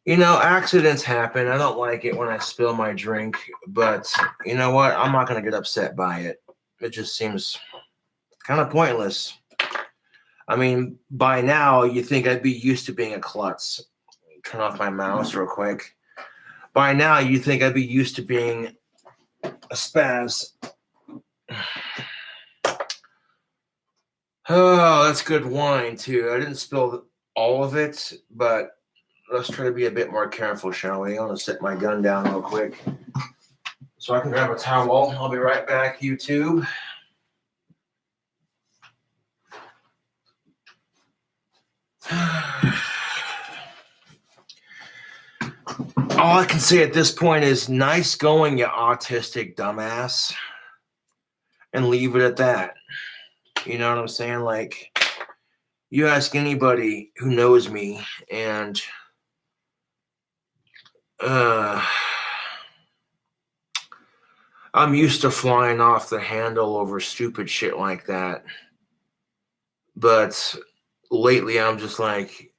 You know, accidents happen. I don't like it when I spill my drink, but you know what? I'm not going to get upset by it. It just seems kind of pointless. I mean, by now, you'd think I'd be used to being a klutz. Turn off my mouse real quick. By now, you'd think I'd be used to being a spaz. Oh, that's good wine, too. I didn't spill all of it, but let's try to be a bit more careful, shall we? I'm going to set my gun down real quick so I can grab a towel. I'll be right back, YouTube. All I can say at this point is nice going, you autistic dumbass. And leave it at that. You know what I'm saying? Like, you ask anybody who knows me, and I'm used to flying off the handle over stupid shit like that. But lately I'm just like,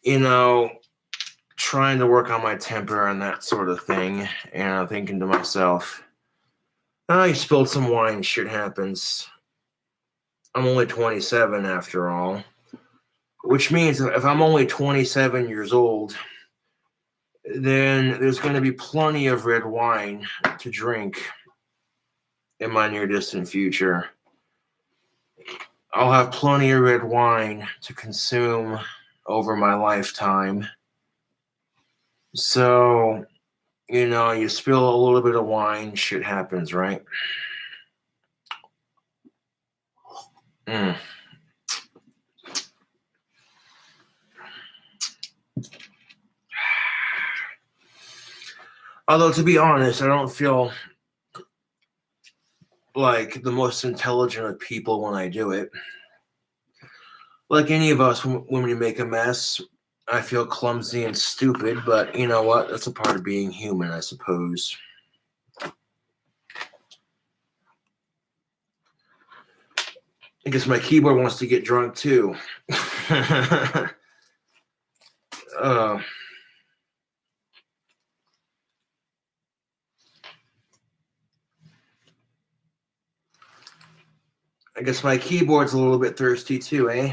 you know, trying to work on my temper and that sort of thing. And I'm thinking to myself, oh, you spilled some wine, shit happens. I'm only 27 after all. Which means if I'm only 27 years old, then there's going to be plenty of red wine to drink in my near distant future. I'll have plenty of red wine to consume over my lifetime. So, you know, you spill a little bit of wine, shit happens, right? Although, to be honest, I don't feel like the most intelligent of people when I do it. Like any of us, when we make a mess, I feel clumsy and stupid, but you know what? That's a part of being human, I suppose. I guess my keyboard wants to get drunk, too. I guess my keyboard's a little bit thirsty, too, eh?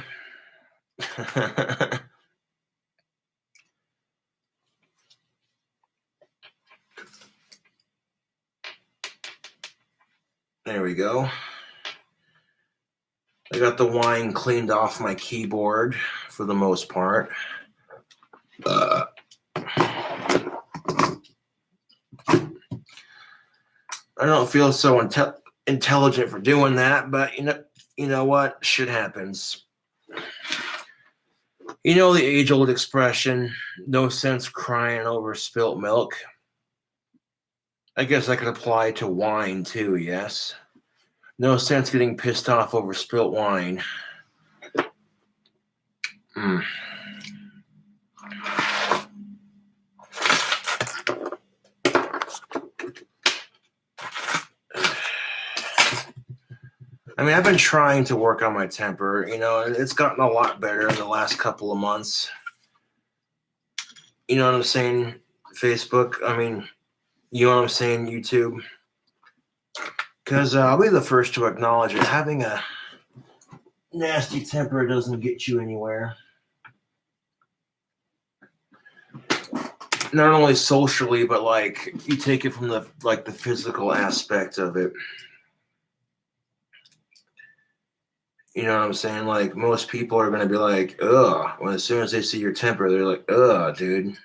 There we go. I got the wine cleaned off my keyboard for the most part. I don't feel so intelligent for doing that, but you know what? Shit happens. You know the age-old expression, no sense crying over spilt milk? I guess that could apply to wine too, yes? No sense getting pissed off over spilt wine. I mean, I've been trying to work on my temper, you know, and it's gotten a lot better in the last couple of months. You know what I'm saying? Facebook, I mean, you know what I'm saying? YouTube. Because I'll be the first to acknowledge it. Having a nasty temper doesn't get you anywhere. Not only socially, but like you take it from the physical aspect of it. You know what I'm saying? Like, most people are going to be like, ugh. When as soon as they see your temper, they're like, ugh, dude.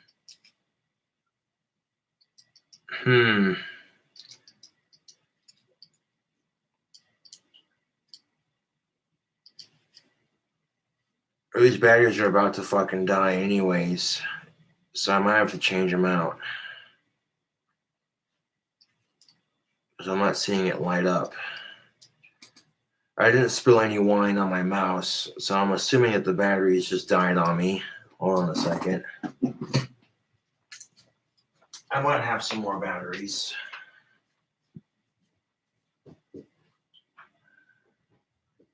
These batteries are about to fucking die anyways. So I might have to change them out. Because I'm not seeing it light up. I didn't spill any wine on my mouse, so I'm assuming that the batteries just died on me. Hold on a second. I might have some more batteries.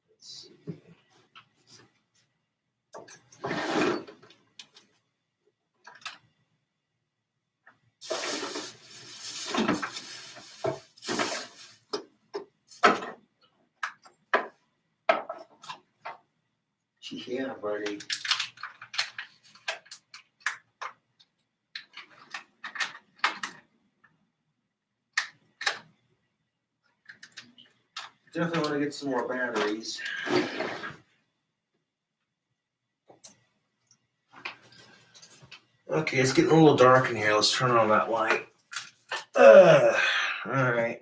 Let's see. Yeah, buddy. Definitely want to get some more batteries. Okay, it's getting a little dark in here. Let's turn on that light. All right.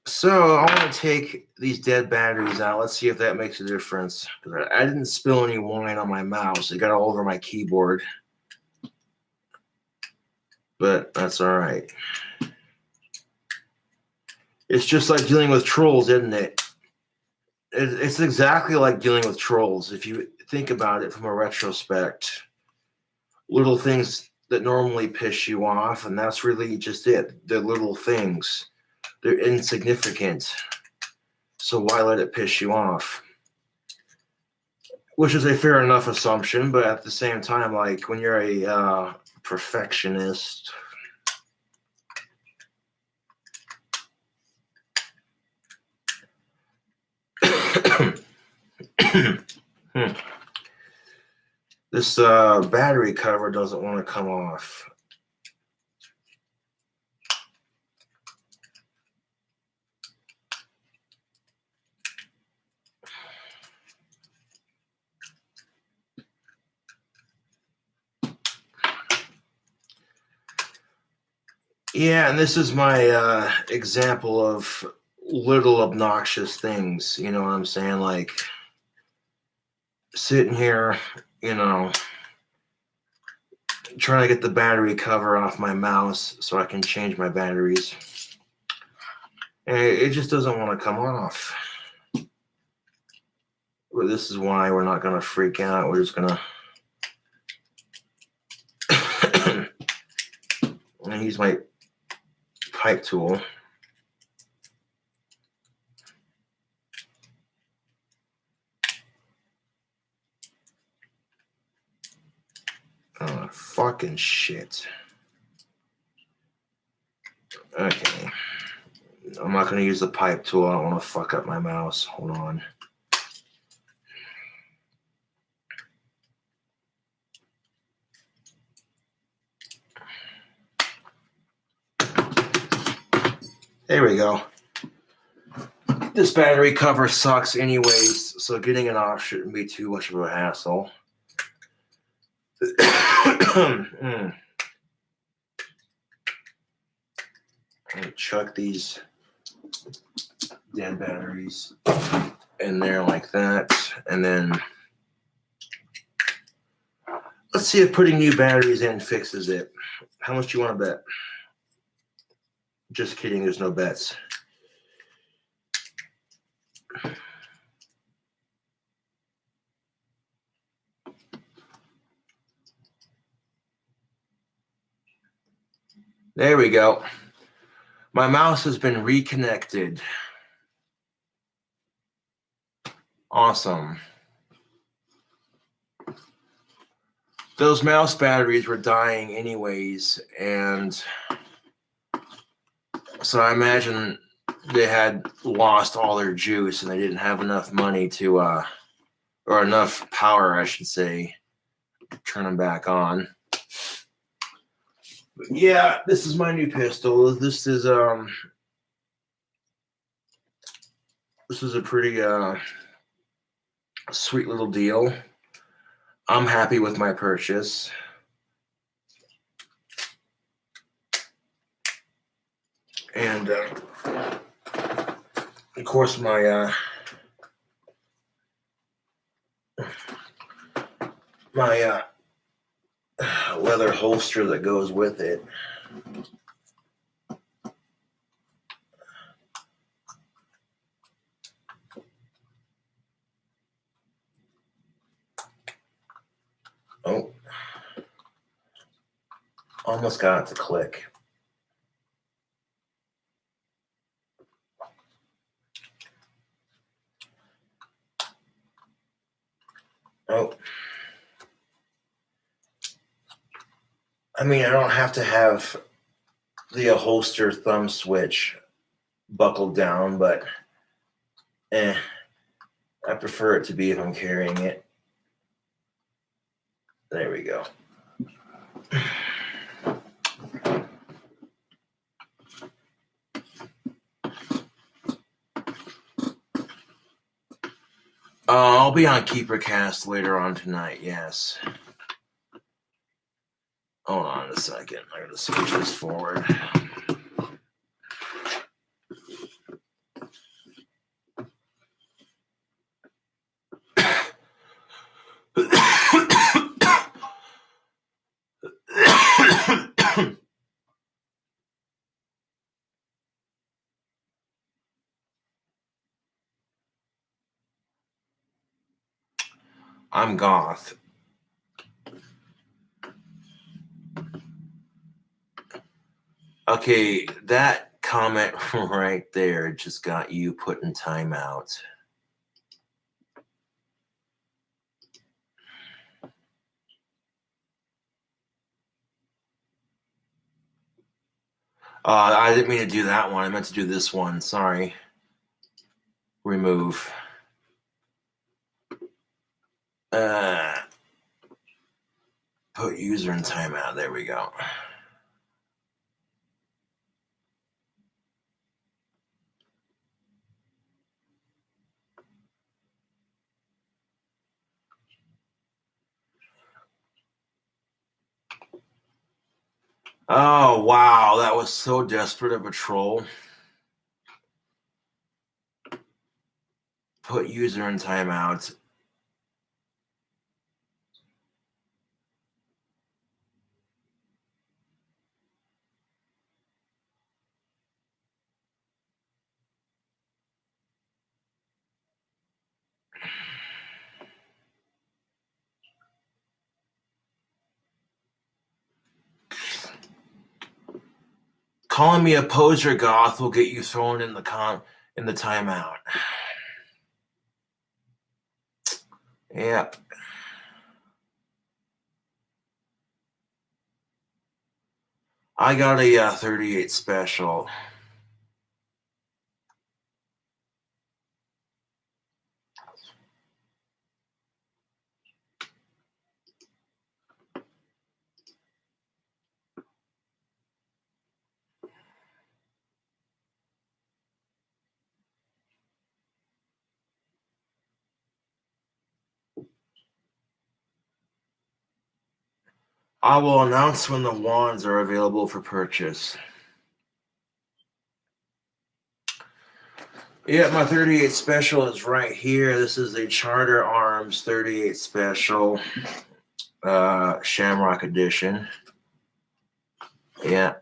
So I want to take these dead batteries out. Let's see if that makes a difference. I didn't spill any wine on my mouse. It got all over my keyboard. But that's all right. It's just like dealing with trolls, isn't it? It's exactly like dealing with trolls. If you think about it from a retrospect, little things that normally piss you off, and that's really just it. They're little things. They're insignificant. So why let it piss you off? Which is a fair enough assumption, but at the same time, like when you're a perfectionist, this battery cover doesn't want to come off. Yeah, and this is my example of little obnoxious things. You know what I'm saying? Like sitting here, you know, trying to get the battery cover off my mouse so I can change my batteries. And it just doesn't want to come off. Well, this is why we're not going to freak out. We're just going to use my pipe tool. Oh, fucking shit. Okay. I'm not going to use the pipe tool. I don't want to fuck up my mouse. Hold on. There we go. This battery cover sucks anyways, so getting it off shouldn't be too much of a hassle. Chuck these dead batteries in there like that, and then let's see if putting new batteries in fixes it. How much do you want to bet? Just kidding, there's no bets. There we go. My mouse has been reconnected. Awesome. Those mouse batteries were dying anyways, and so I imagine they had lost all their juice and they didn't have enough money to, or enough power, I should say, to turn them back on. But yeah, this is my new pistol. This is, This is a pretty sweet little deal. I'm happy with my purchase. And of course, my leather holster that goes with it. Oh, almost got it to click. Oh, I mean, I don't have to have the holster thumb switch buckled down, but I prefer it to be if I'm carrying it. There we go. I'll be on KeeperCast later on tonight, yes. Hold on a second. I gotta switch this forward. I'm goth. Okay, that comment right there just got you put in timeout. I didn't mean to do that one. I meant to do this one. Sorry. Remove. Put user in timeout. There we go. Oh, wow. That was so desperate of a troll. Put user in timeout. Calling me a poser goth will get you thrown in the timeout. Yep. I got a 38 special. I will announce when the wands are available for purchase. Yeah, my 38 special is right here. This is a Charter Arms 38 special, Shamrock Edition. Yeah.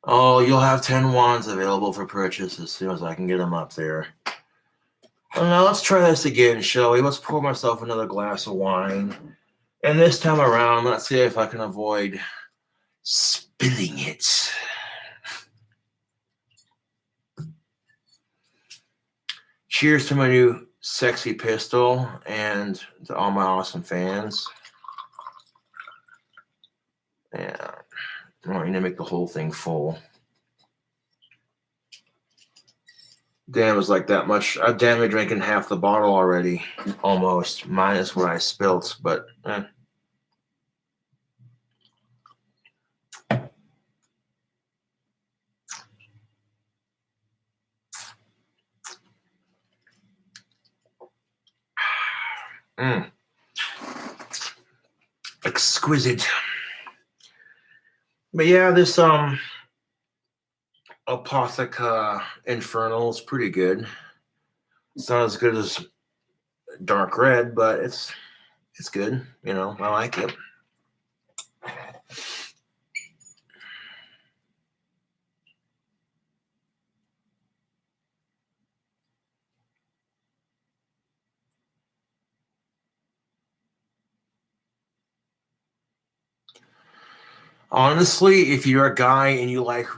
Oh, you'll have 10 wands available for purchase as soon as I can get them up there. Well, now let's try this again, shall we? Let's pour myself another glass of wine. And this time around, let's see if I can avoid spilling it. Cheers to my new sexy pistol and to all my awesome fans. Yeah, I don't need to make the whole thing full. Damn, it was like that much. I'm damn drinking half the bottle already, almost, minus what I spilt, but Exquisite. But yeah, this Apotheca Infernal is pretty good. It's not as good as Dark Red, but it's good. You know, I like it. Honestly, if you're a guy and you like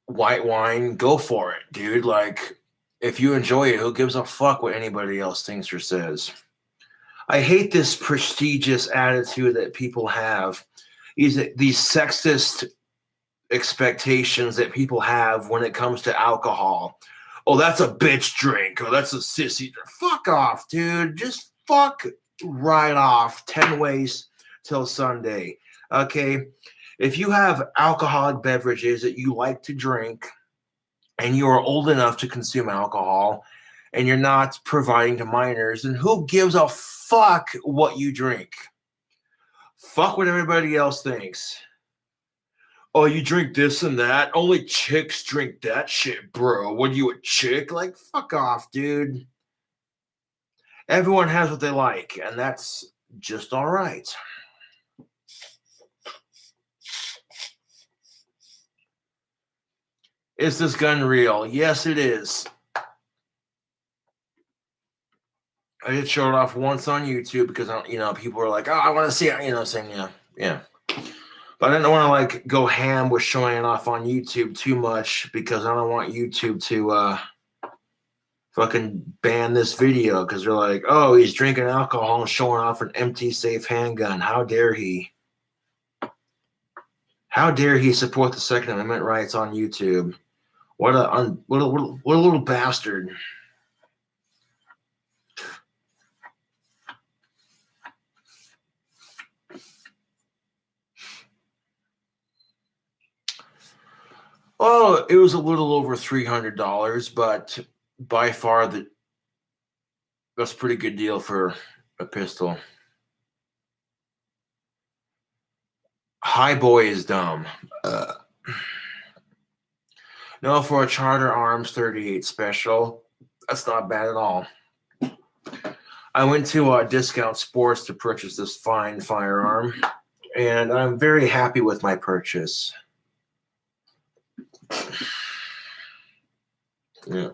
white wine, go for it, dude. Like, if you enjoy it, who gives a fuck what anybody else thinks or says? I hate this prestigious attitude that people have. These sexist expectations that people have when it comes to alcohol. Oh, that's a bitch drink. Oh, that's a sissy drink. Fuck off, dude. Just fuck right off. 10 ways till Sunday. Okay? If you have alcoholic beverages that you like to drink and you are old enough to consume alcohol and you're not providing to minors, then who gives a fuck what you drink? Fuck what everybody else thinks. Oh, you drink this and that? Only chicks drink that shit, bro. What are you, a chick? Like, fuck off, dude. Everyone has what they like, and that's just all right. Is this gun real? Yes, it is. I did show it off once on YouTube because, people were like, oh, I want to see it, saying, yeah. But I didn't want to, like, go ham with showing it off on YouTube too much because I don't want YouTube to fucking ban this video because they're like, oh, he's drinking alcohol and showing off an empty safe handgun. How dare he? How dare he support the Second Amendment rights on YouTube? What a little bastard. Oh, it was a little over $300, but by far that's a pretty good deal for a pistol. High boy is dumb. No, for a Charter Arms 38 special, that's not bad at all. I went to Discount Sports to purchase this fine firearm, and I'm very happy with my purchase. Yeah.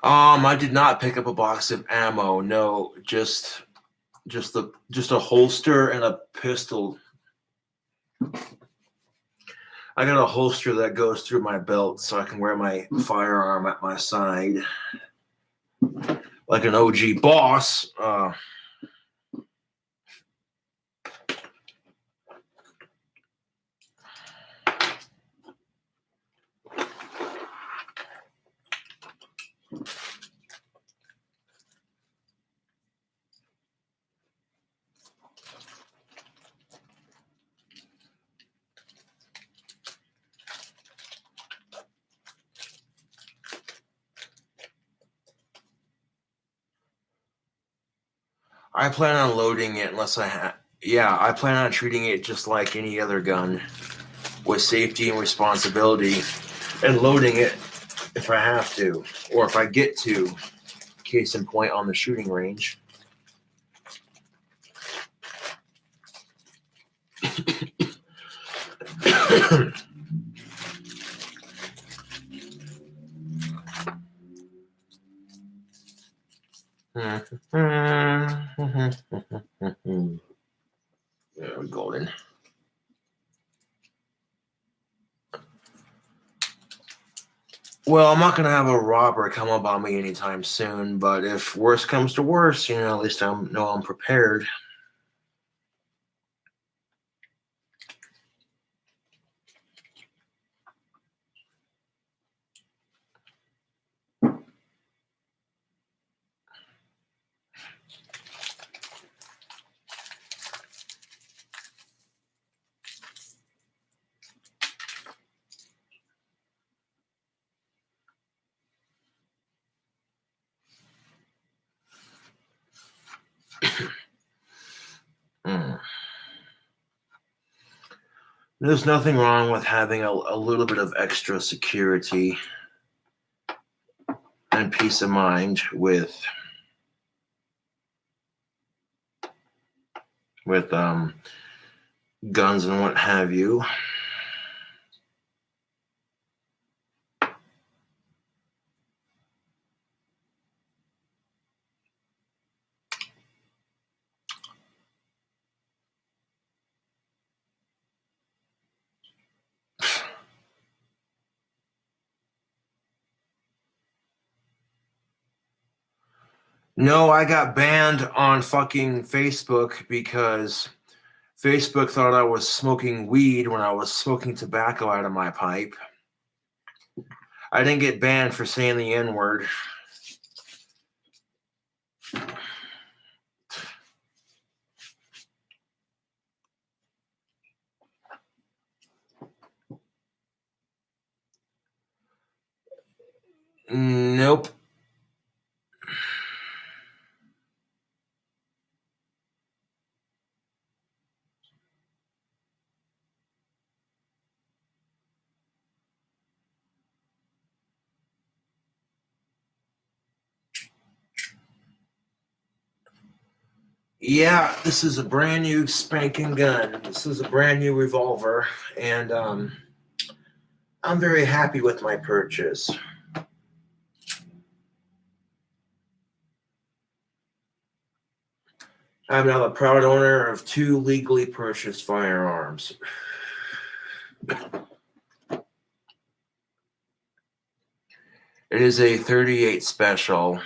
I did not pick up a box of ammo. No, just a holster and a pistol. I got a holster that goes through my belt so I can wear my firearm at my side. Like an OG boss. I plan on loading it unless I plan on treating it just like any other gun with safety and responsibility and loading it if I have to or if I get to. Case in point on the shooting range. Yeah, we're golden. Well, I'm not going to have a robber come up on me anytime soon, but if worse comes to worse, at least I know I'm prepared. There's nothing wrong with having a little bit of extra security and peace of mind with guns and what have you. No, I got banned on fucking Facebook because Facebook thought I was smoking weed when I was smoking tobacco out of my pipe. I didn't get banned for saying the N-word. Nope. Yeah, this is a brand new spanking gun. This is a brand new revolver, and I'm very happy with my purchase. I'm now the proud owner of 2 legally purchased firearms. It is a .38 Special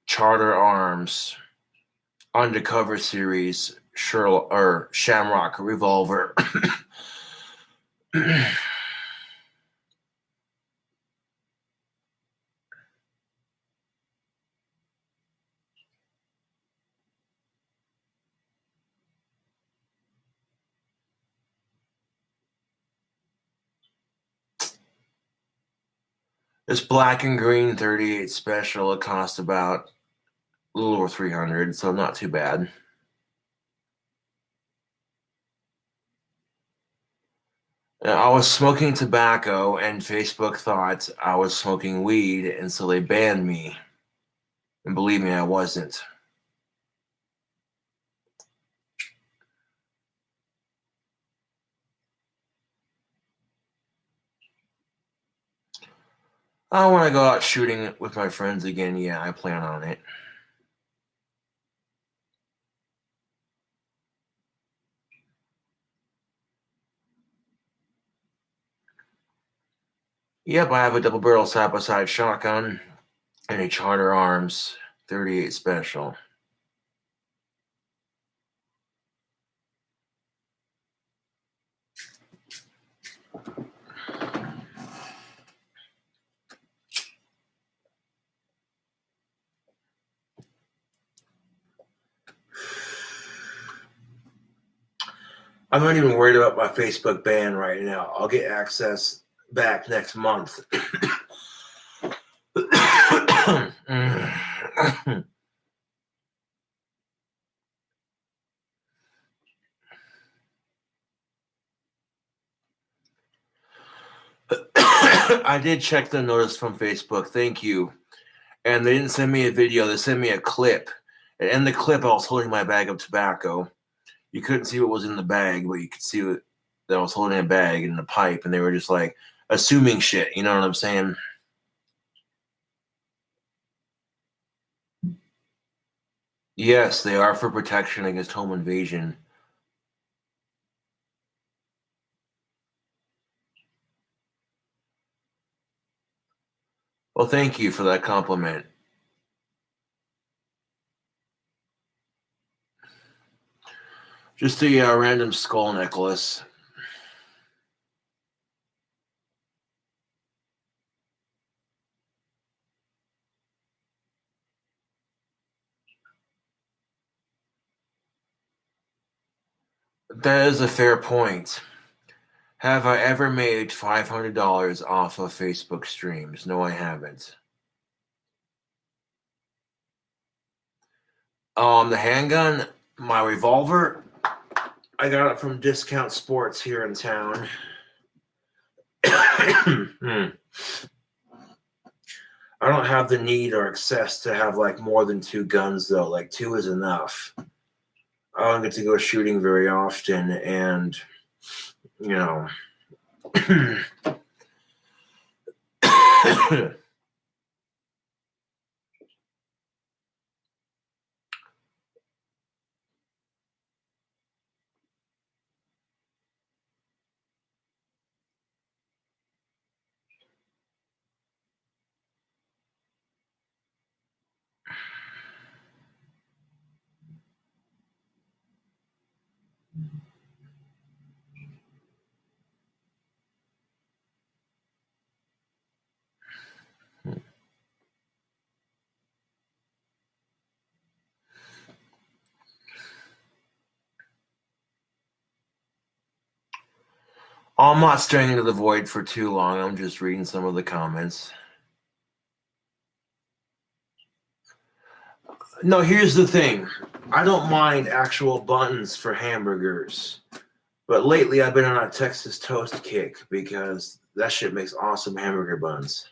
Charter Arms Undercover Series Shamrock revolver. This black and green .38 Special, it cost about a little over $300, so not too bad. I was smoking tobacco, and Facebook thought I was smoking weed, and so they banned me. And believe me, I wasn't. I want to go out shooting with my friends again. Yeah, I plan on it. Yep, I have a double barrel side-by-side shotgun and a Charter Arms .38 Special. I'm not even worried about my Facebook ban right now. I'll get access back next month. I did check the notice from Facebook. Thank you. And they didn't send me a video. They sent me a clip. And in the clip, I was holding my bag of tobacco. You couldn't see what was in the bag, but you could see that I was holding a bag in the pipe. And they were just like assuming shit. You know what I'm saying? Yes, they are for protection against home invasion. Well, thank you for that compliment. Just a random skull necklace. That is a fair point. Have I ever made $500 off of Facebook streams? No, I haven't. The handgun, my revolver, I got it from Discount Sports here in town. I don't have the need or access to have like more than 2 guns though. Like 2 is enough. I don't get to go shooting very often, and you know. I'm not staring into the void for too long. I'm just reading some of the comments. No, here's the thing. I don't mind actual buns for hamburgers. But lately I've been on a Texas toast kick because that shit makes awesome hamburger buns.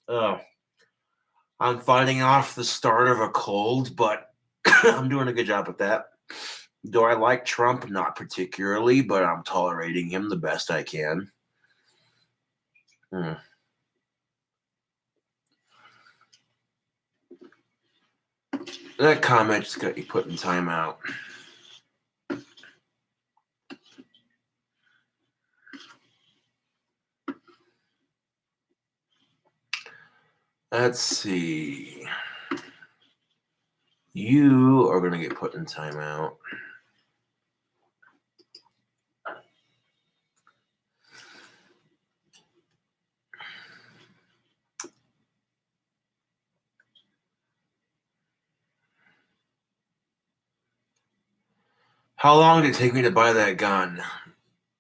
Oh, I'm fighting off the start of a cold, but I'm doing a good job at that. Do I like Trump? Not particularly, but I'm tolerating him the best I can. That comment just got you put in timeout. Let's see. You are going to get put in timeout. How long did it take me to buy that gun?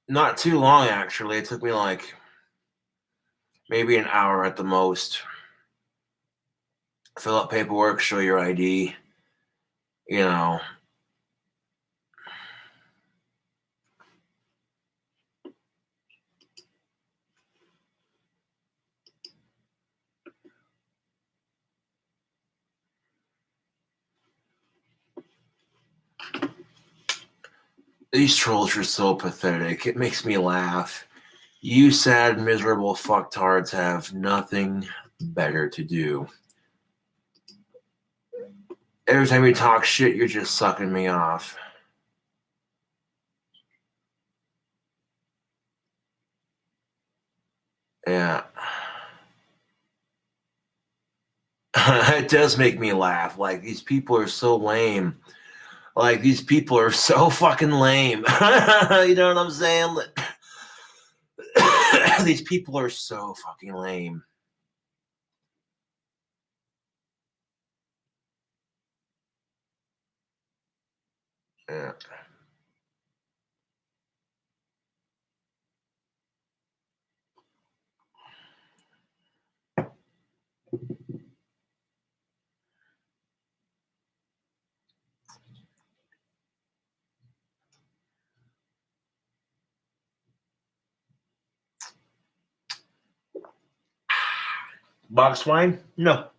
Not too long, actually. It took me like maybe an hour at the most. Fill out paperwork, show your ID, you know. These trolls are so pathetic. It makes me laugh. You sad, miserable fucktards have nothing better to do. Every time you talk shit, you're just sucking me off. Yeah. It does make me laugh. Like, these people are so lame. Like, these people are so fucking lame. You know what I'm saying? These people are so fucking lame. Yeah. Box wine? No.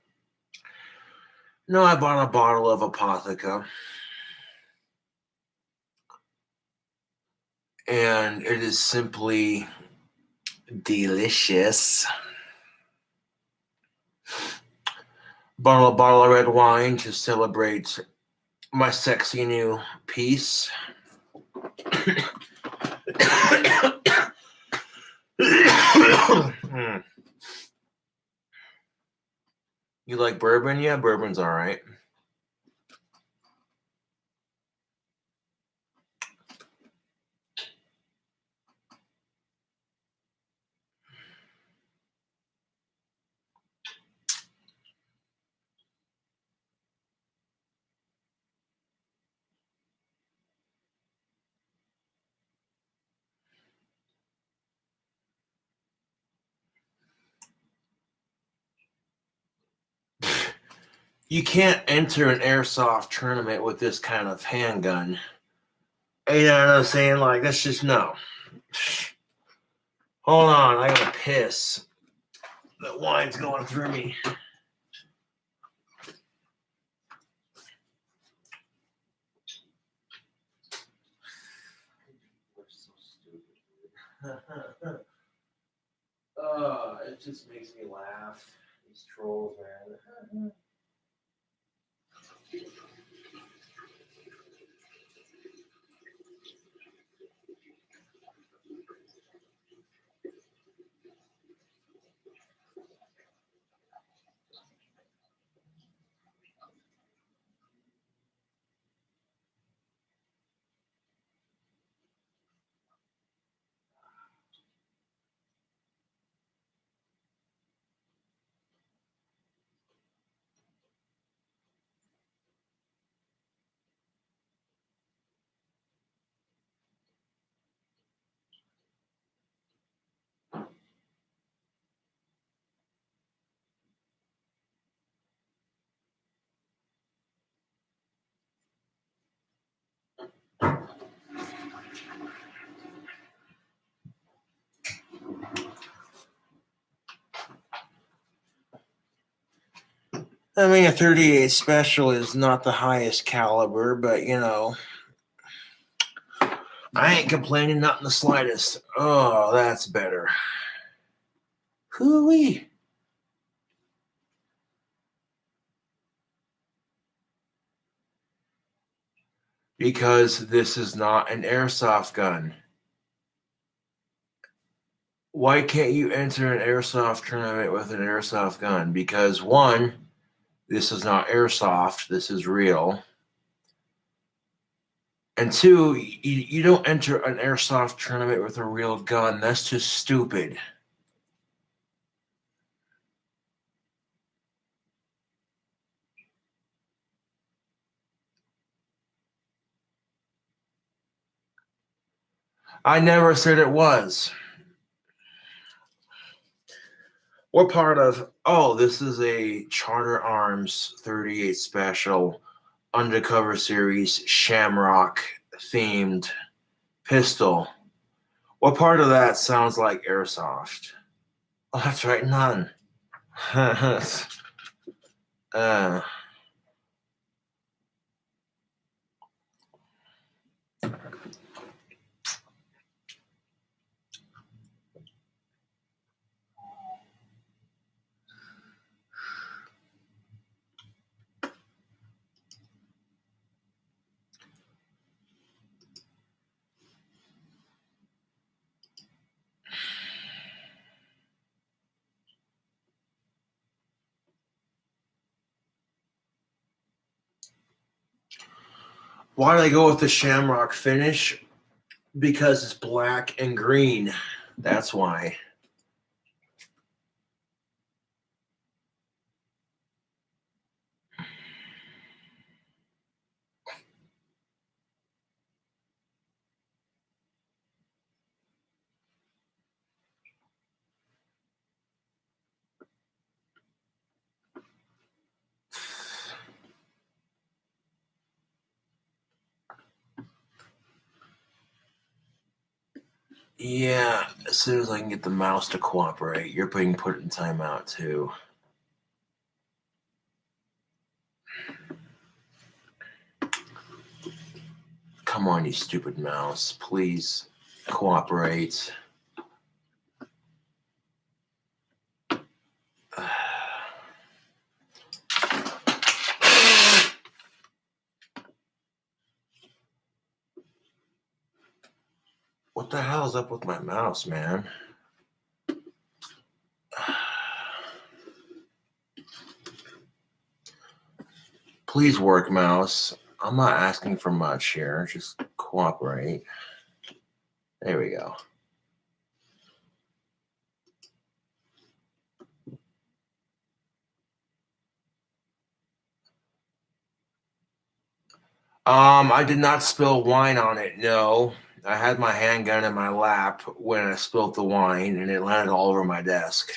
No, I bought a bottle of Apotheca. And it is simply delicious. Bought a bottle of red wine to celebrate my sexy new piece. You like bourbon? Yeah, bourbon's all right. You can't enter an airsoft tournament with this kind of handgun. You know what I'm saying? Like, that's just no. Hold on, I gotta piss. The wine's going through me. It just makes me laugh. These trolls, man. I mean, a 38 special is not the highest caliber, but you know, I ain't complaining, not in the slightest. Oh, that's better. Hooey. Because this is not an airsoft gun. Why can't you enter an airsoft tournament with an airsoft gun? Because one, this is not airsoft, this is real. And two, you don't enter an airsoft tournament with a real gun. That's just stupid. I never said it was. We're part of, oh, this is a Charter Arms 38 Special Undercover Series Shamrock themed pistol. What part of that sounds like airsoft? Oh, that's right, none. Why did I go with the Shamrock finish? Because it's black and green. That's why. Yeah, as soon as I can get the mouse to cooperate, you're being put in timeout too. Come on, you stupid mouse. Please cooperate. What the hell is up with my mouse, man? Please work, mouse. I'm not asking for much here. Just cooperate. There we go. I did not spill wine on it, no. I had my handgun in my lap when I spilled the wine, and it landed all over my desk.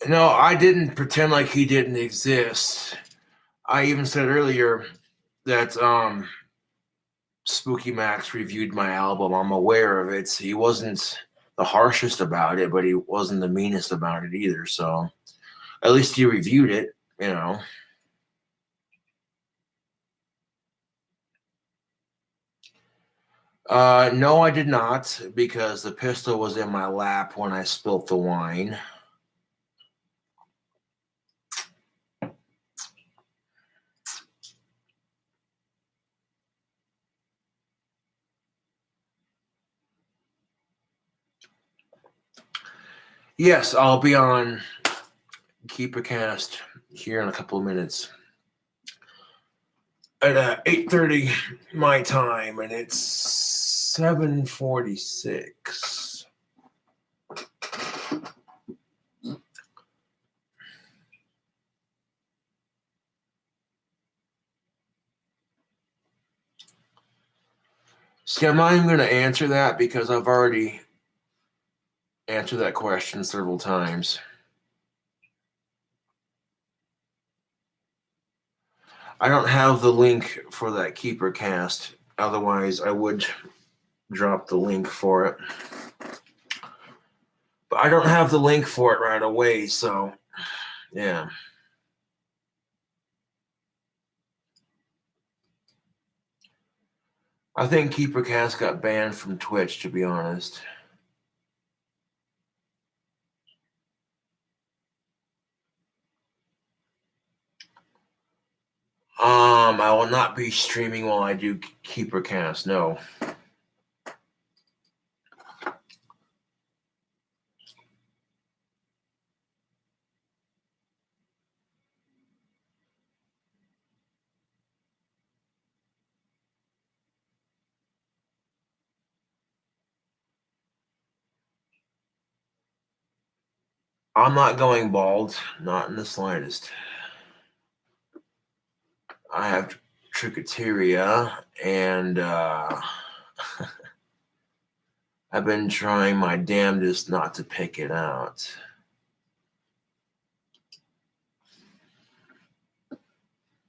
No, I didn't pretend like he didn't exist. I even said earlier that Spooky Max reviewed my album. I'm aware of it. He wasn't the harshest about it, but he wasn't the meanest about it either. So at least he reviewed it, you know. No, I did not, because the pistol was in my lap when I spilt the wine. Yes, I'll be on Keep a Cast here in a couple of minutes at 8:30 my time, and it's 7:46. See, I'm not even going to answer that because I've already answered that question several times. I don't have the link for that Keeper Cast. Otherwise, I would drop the link for it. But I don't have the link for it right away, so yeah. I think Keeper Cast got banned from Twitch, to be honest. I will not be streaming while I do Keeper Cast, no. I'm not going bald, not in the slightest. I have trichoteria, and I've been trying my damnedest not to pick it out.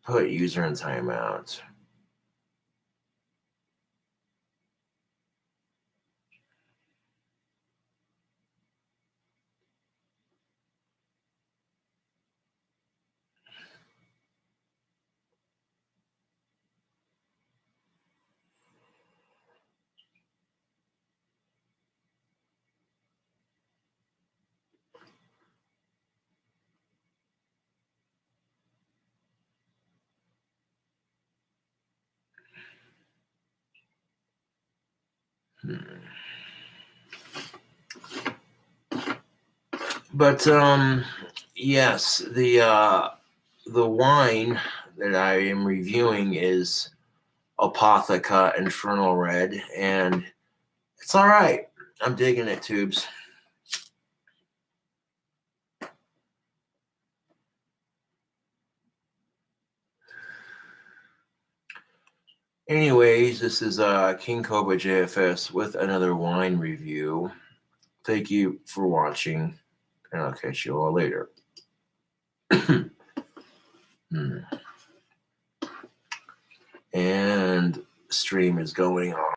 Put user in timeout. But yes, the wine that I am reviewing is Apotheca Infernal Red, and it's all right. I'm digging it, Tubes. Anyways, this is King Cobra JFS with another wine review. Thank you for watching, and I'll catch you all later. And stream is going on.